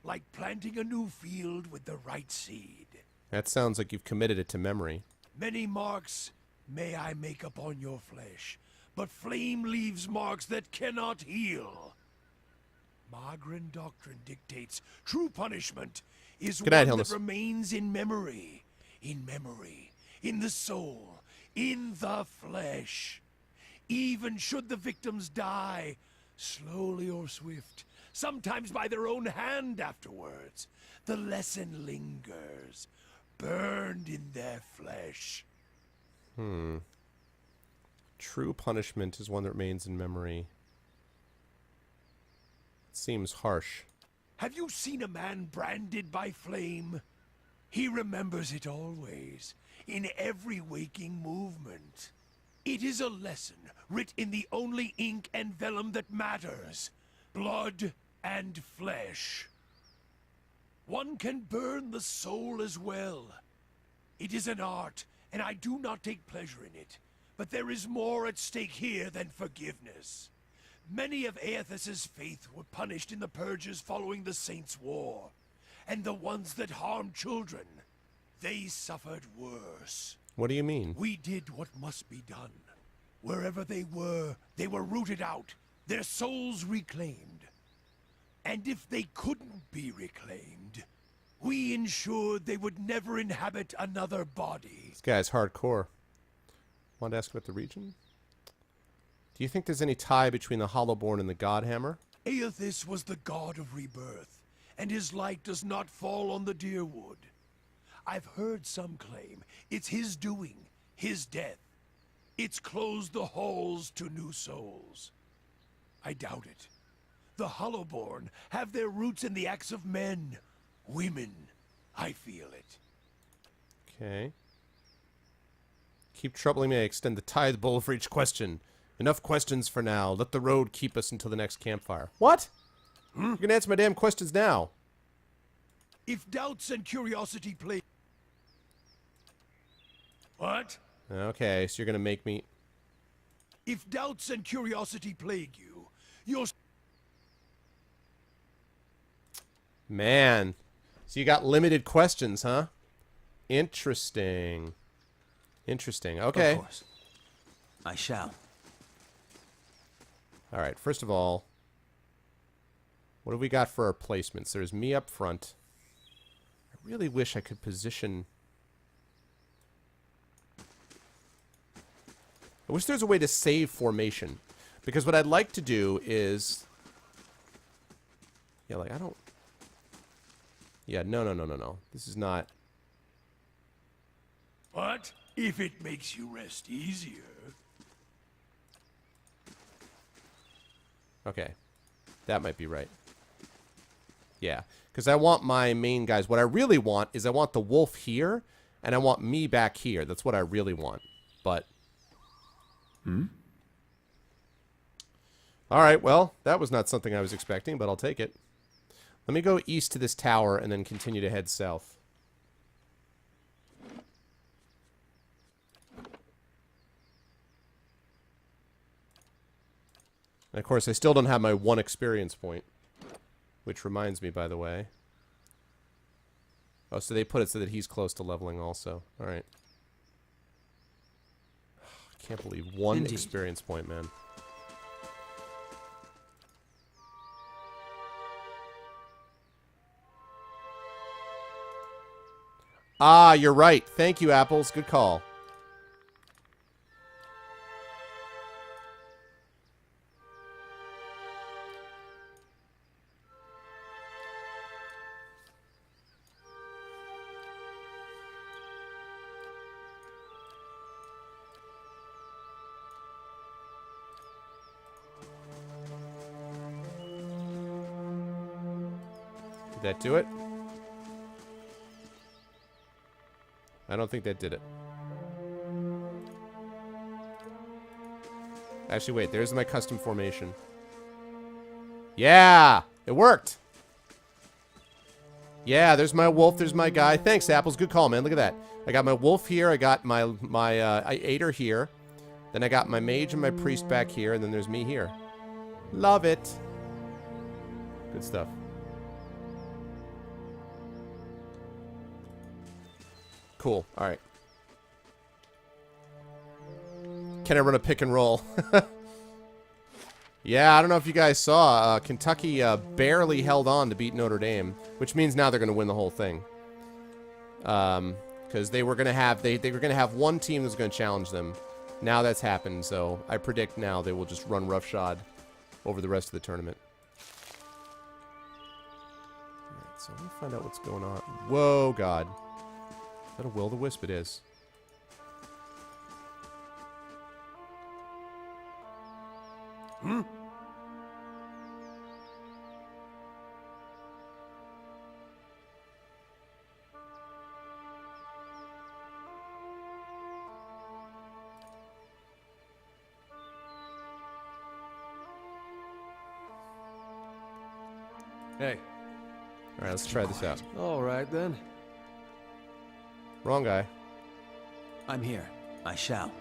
like planting a new field with the right seed. That sounds like you've committed it to memory. Many marks may I make upon your flesh, but flame leaves marks that cannot heal. Magran doctrine dictates true punishment is Good night, one Hilnis. that remains in memory, in the soul, in the flesh. Even should the victims die, slowly or swift, sometimes by their own hand afterwards, the lesson lingers, burned in their flesh. True punishment is one that remains in memory. It seems harsh. Have you seen a man branded by flame? He remembers it always, in every waking movement. It is a lesson writ in the only ink and vellum that matters, blood and flesh. One can burn the soul as well. It is an art, and I do not take pleasure in it. But there is more at stake here than forgiveness. Many of Aethys's faith were punished in the purges following the Saints' War. And the ones that harmed children, they suffered worse. What do you mean? We did what must be done. Wherever they were rooted out, their souls reclaimed. And if they couldn't be reclaimed, we ensured they would never inhabit another body. This guy's hardcore. Want to ask about the region? Do you think there's any tie between the Hollowborn and the Godhammer? Aethys was the god of rebirth, and his light does not fall on the Deerwood. I've heard some claim it's his doing, his death. It's closed the halls to new souls. I doubt it. The Hollowborn have their roots in the acts of men, women. I feel it. Okay. Keep troubling me. I extend the tithe bowl for each question. Enough questions for now. Let the road keep us until the next campfire. What? You're gonna answer my damn questions now. If doubts and curiosity plague... What? Okay, so you're gonna make me... If doubts and curiosity plague you, you'll... Man. So you got limited questions, huh? Interesting. Interesting. Okay. Of course. I shall. All right. First of all, what have we got for our placements? There's me up front. I really wish I could position... I wish there's a way to save formation. Because what I'd like to do is... Yeah, like, I don't... Yeah, no. This is not... What? If it makes you rest easier. Okay. That might be right. Yeah. Because I want my main guys... What I really want is I want the wolf here, and I want me back here. That's what I really want. But... Alright, well, that was not something I was expecting, but I'll take it. Let me go east to this tower and then continue to head south. And of course, I still don't have my 1 experience point. Which reminds me, by the way. Oh, so they put it so that he's close to leveling also. Alright. I can't believe 1 Indeed. experience point, man. Ah, you're right. Thank you, Apples. Good call. Did that do it? I don't think that did it. Actually, wait. There's my custom formation. Yeah! It worked! Yeah, there's my wolf. There's my guy. Thanks, Apples. Good call, man. Look at that. I got my wolf here. I got my Aether here. Then I got my mage and my priest back here. And then there's me here. Love it. Good stuff. Cool. All right. Can I run a pick and roll? Yeah, I don't know if you guys saw. Kentucky barely held on to beat Notre Dame, which means now they're going to win the whole thing. Because they were going to have they were going to have one team that's going to challenge them. Now that's happened, so I predict now they will just run roughshod over the rest of the tournament. All right, so let me find out what's going on. Whoa, God. Is that a will-o-wisp? It is. Hmm? Hey. Alright, let's try this out. All right, then. Wrong guy. I'm here. I shall.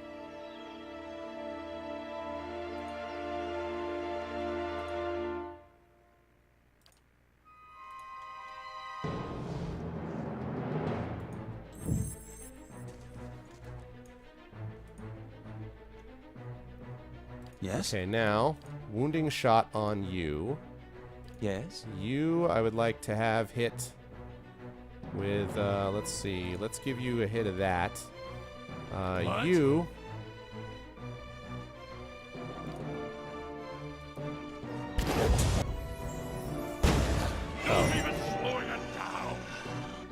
Yes? Okay, now, wounding shot on you. Yes? You, I would like to have hit with, let's see. Let's give you a hit of that. What? You...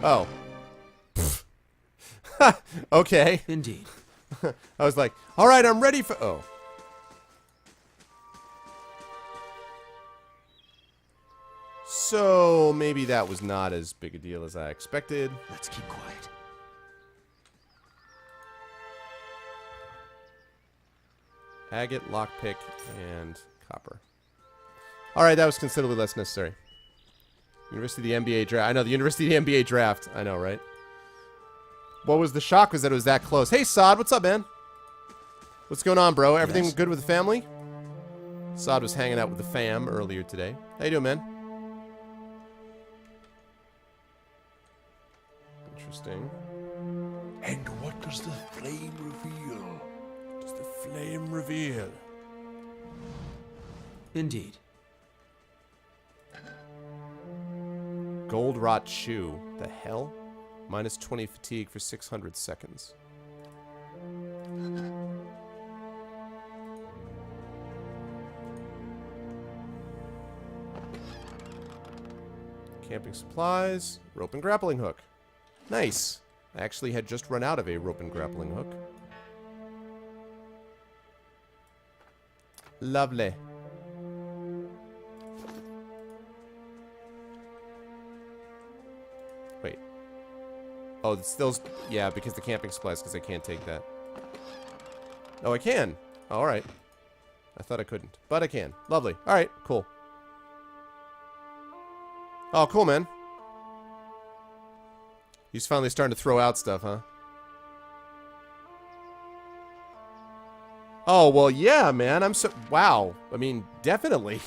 Oh. Okay. Indeed. I was like, alright, I'm ready for... Oh. So, maybe that was not as big a deal as I expected. Let's keep quiet. Agate, lockpick, and copper. Alright, that was considerably less necessary. University of the NBA draft. I know, the University of the NBA draft. I know, right? What was the shock was that it was that close. Hey, Sod, what's up, man? What's going on, bro? Everything Yes. good with the family? Sod was hanging out with the fam earlier today. How you doing, man? Interesting. And what does the flame reveal? Does the flame reveal? Indeed. Gold rot shoe. The hell? Minus 20 fatigue for 600 seconds. Camping supplies. Rope and grappling hook. Nice. I actually had just run out of a rope and grappling hook. Lovely. Wait. Oh, it's still... Yeah, because the camping supplies, because I can't take that. Oh, I can. Oh, alright. I thought I couldn't. But I can. Lovely. Alright, cool. Oh, cool, man. He's finally starting to throw out stuff, huh? Oh, well, yeah, man. I'm so... Wow. I mean, definitely.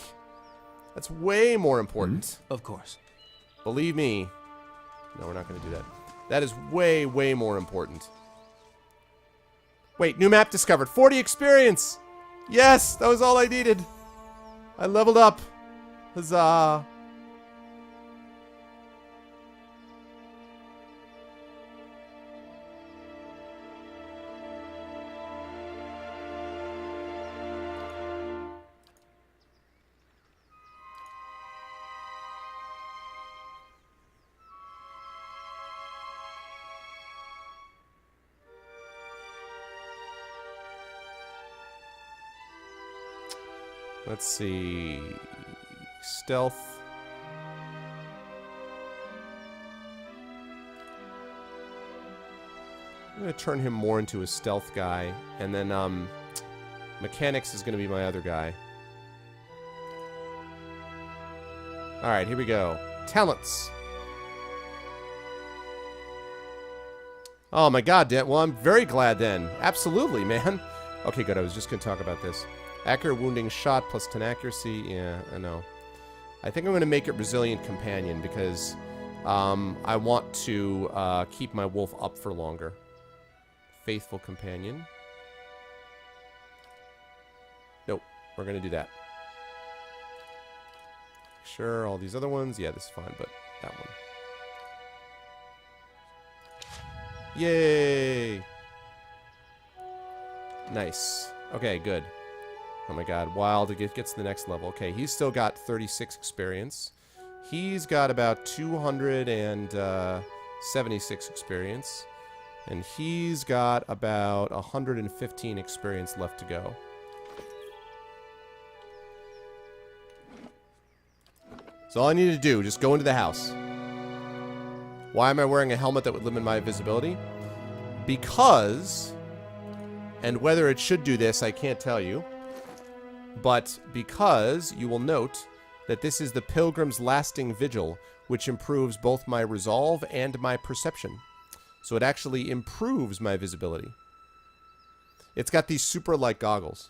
That's way more important. Of course. Believe me. No, we're not going to do that. That is way, way more important. Wait, new map discovered. 40 experience! Yes, that was all I needed. I leveled up. Huzzah. Let's see. Stealth. I'm going to turn him more into a stealth guy. And then, mechanics is going to be my other guy. Alright, here we go. Talents. Oh my god, Dan. Well, I'm very glad then. Absolutely, man. Okay, good. I was just going to talk about this. Accurate wounding shot plus 10 accuracy. Yeah, I know. I think I'm going to make it Resilient Companion because I want to keep my wolf up for longer. Faithful Companion. Nope, we're going to do that. Sure, all these other ones. Yeah, this is fine, but that one. Yay! Nice. Okay, good. Oh my god, Wild gets to the next level. Okay, he's still got 36 experience. He's got about 276 experience. And he's got about 115 experience left to go. So all I need to do, just go into the house. Why am I wearing a helmet that would limit my visibility? Because, and whether it should do this, I can't tell you. But because you will note that this is the Pilgrim's Lasting Vigil, which improves both my resolve and my perception. So it actually improves my visibility. It's got these super light goggles.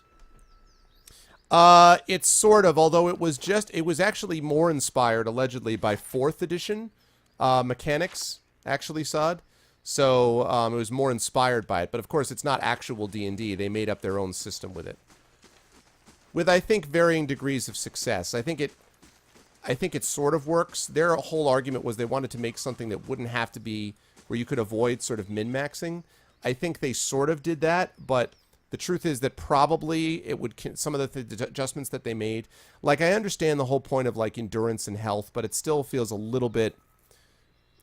It's sort of, although it was actually more inspired, allegedly, by 4th edition mechanics, actually, Sod. So it was more inspired by it. But of course, it's not actual D&D. They made up their own system with it. With, I think, varying degrees of success. I think it sort of works. Their whole argument was they wanted to make something that wouldn't have to be where you could avoid sort of min-maxing. I think they sort of did that, but the truth is that probably it would, some of the adjustments that they made, like I understand the whole point of like endurance and health, but it still feels a little bit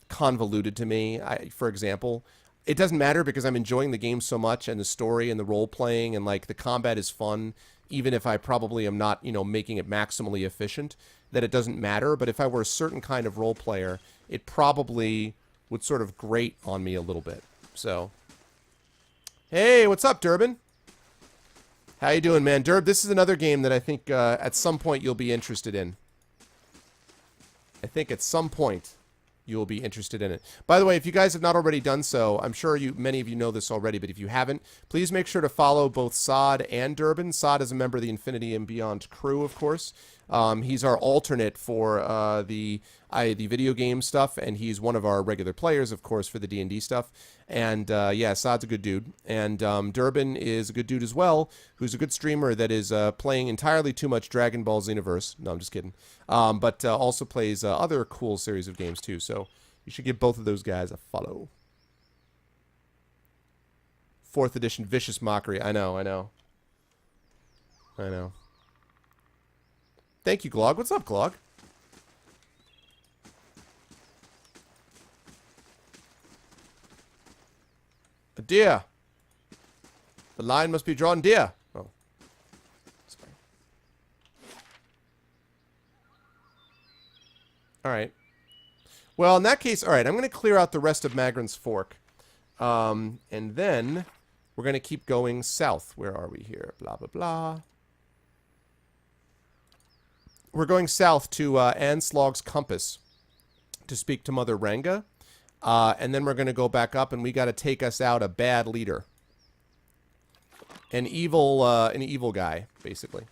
convoluted to me. For example, it doesn't matter because I'm enjoying the game so much and the story and the role-playing and like the combat is fun, even if I probably am not, making it maximally efficient, that it doesn't matter. But if I were a certain kind of role player, it probably would sort of grate on me a little bit. So, hey, what's up, Durbin? How you doing, man? Durb, this is another game that I think at some point you'll be interested in. I think at some point you will be interested in it. By the way, if you guys have not already done so, I'm sure many of you know this already, but if you haven't, please make sure to follow both Sod and Durbin. Sod is a member of the Infinity and Beyond crew, of course. He's our alternate for the video game stuff, and he's one of our regular players, of course, for the D&D stuff. And yeah, Sod's a good dude. And Durbin is a good dude as well, who's a good streamer that is playing entirely too much Dragon Ball Xenoverse. No, I'm just kidding. But also plays other cool series of games too. So you should give both of those guys a follow. 4th edition Vicious Mockery. I know. Thank you, Glog. What's up, Glog? A deer. The line must be drawn deer. Oh. Sorry. Alright. Well, in that case, alright, I'm going to clear out the rest of Magran's Fork. And then we're going to keep going south. Where are we here? Blah, blah, blah. We're going south to Anslog's Compass, to speak to Mother Ranga. And then we're going to go back up, and we got to take us out a bad leader. An evil guy, basically.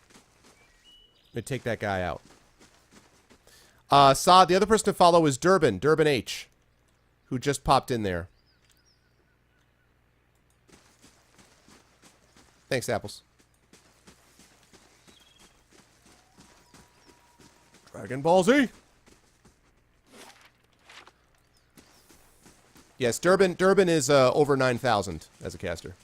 We take that guy out. Saad, the other person to follow is Durban H, who just popped in there. Thanks, Apples. Dragon Ball Z. Yes, Durban is over 9,000 as a caster.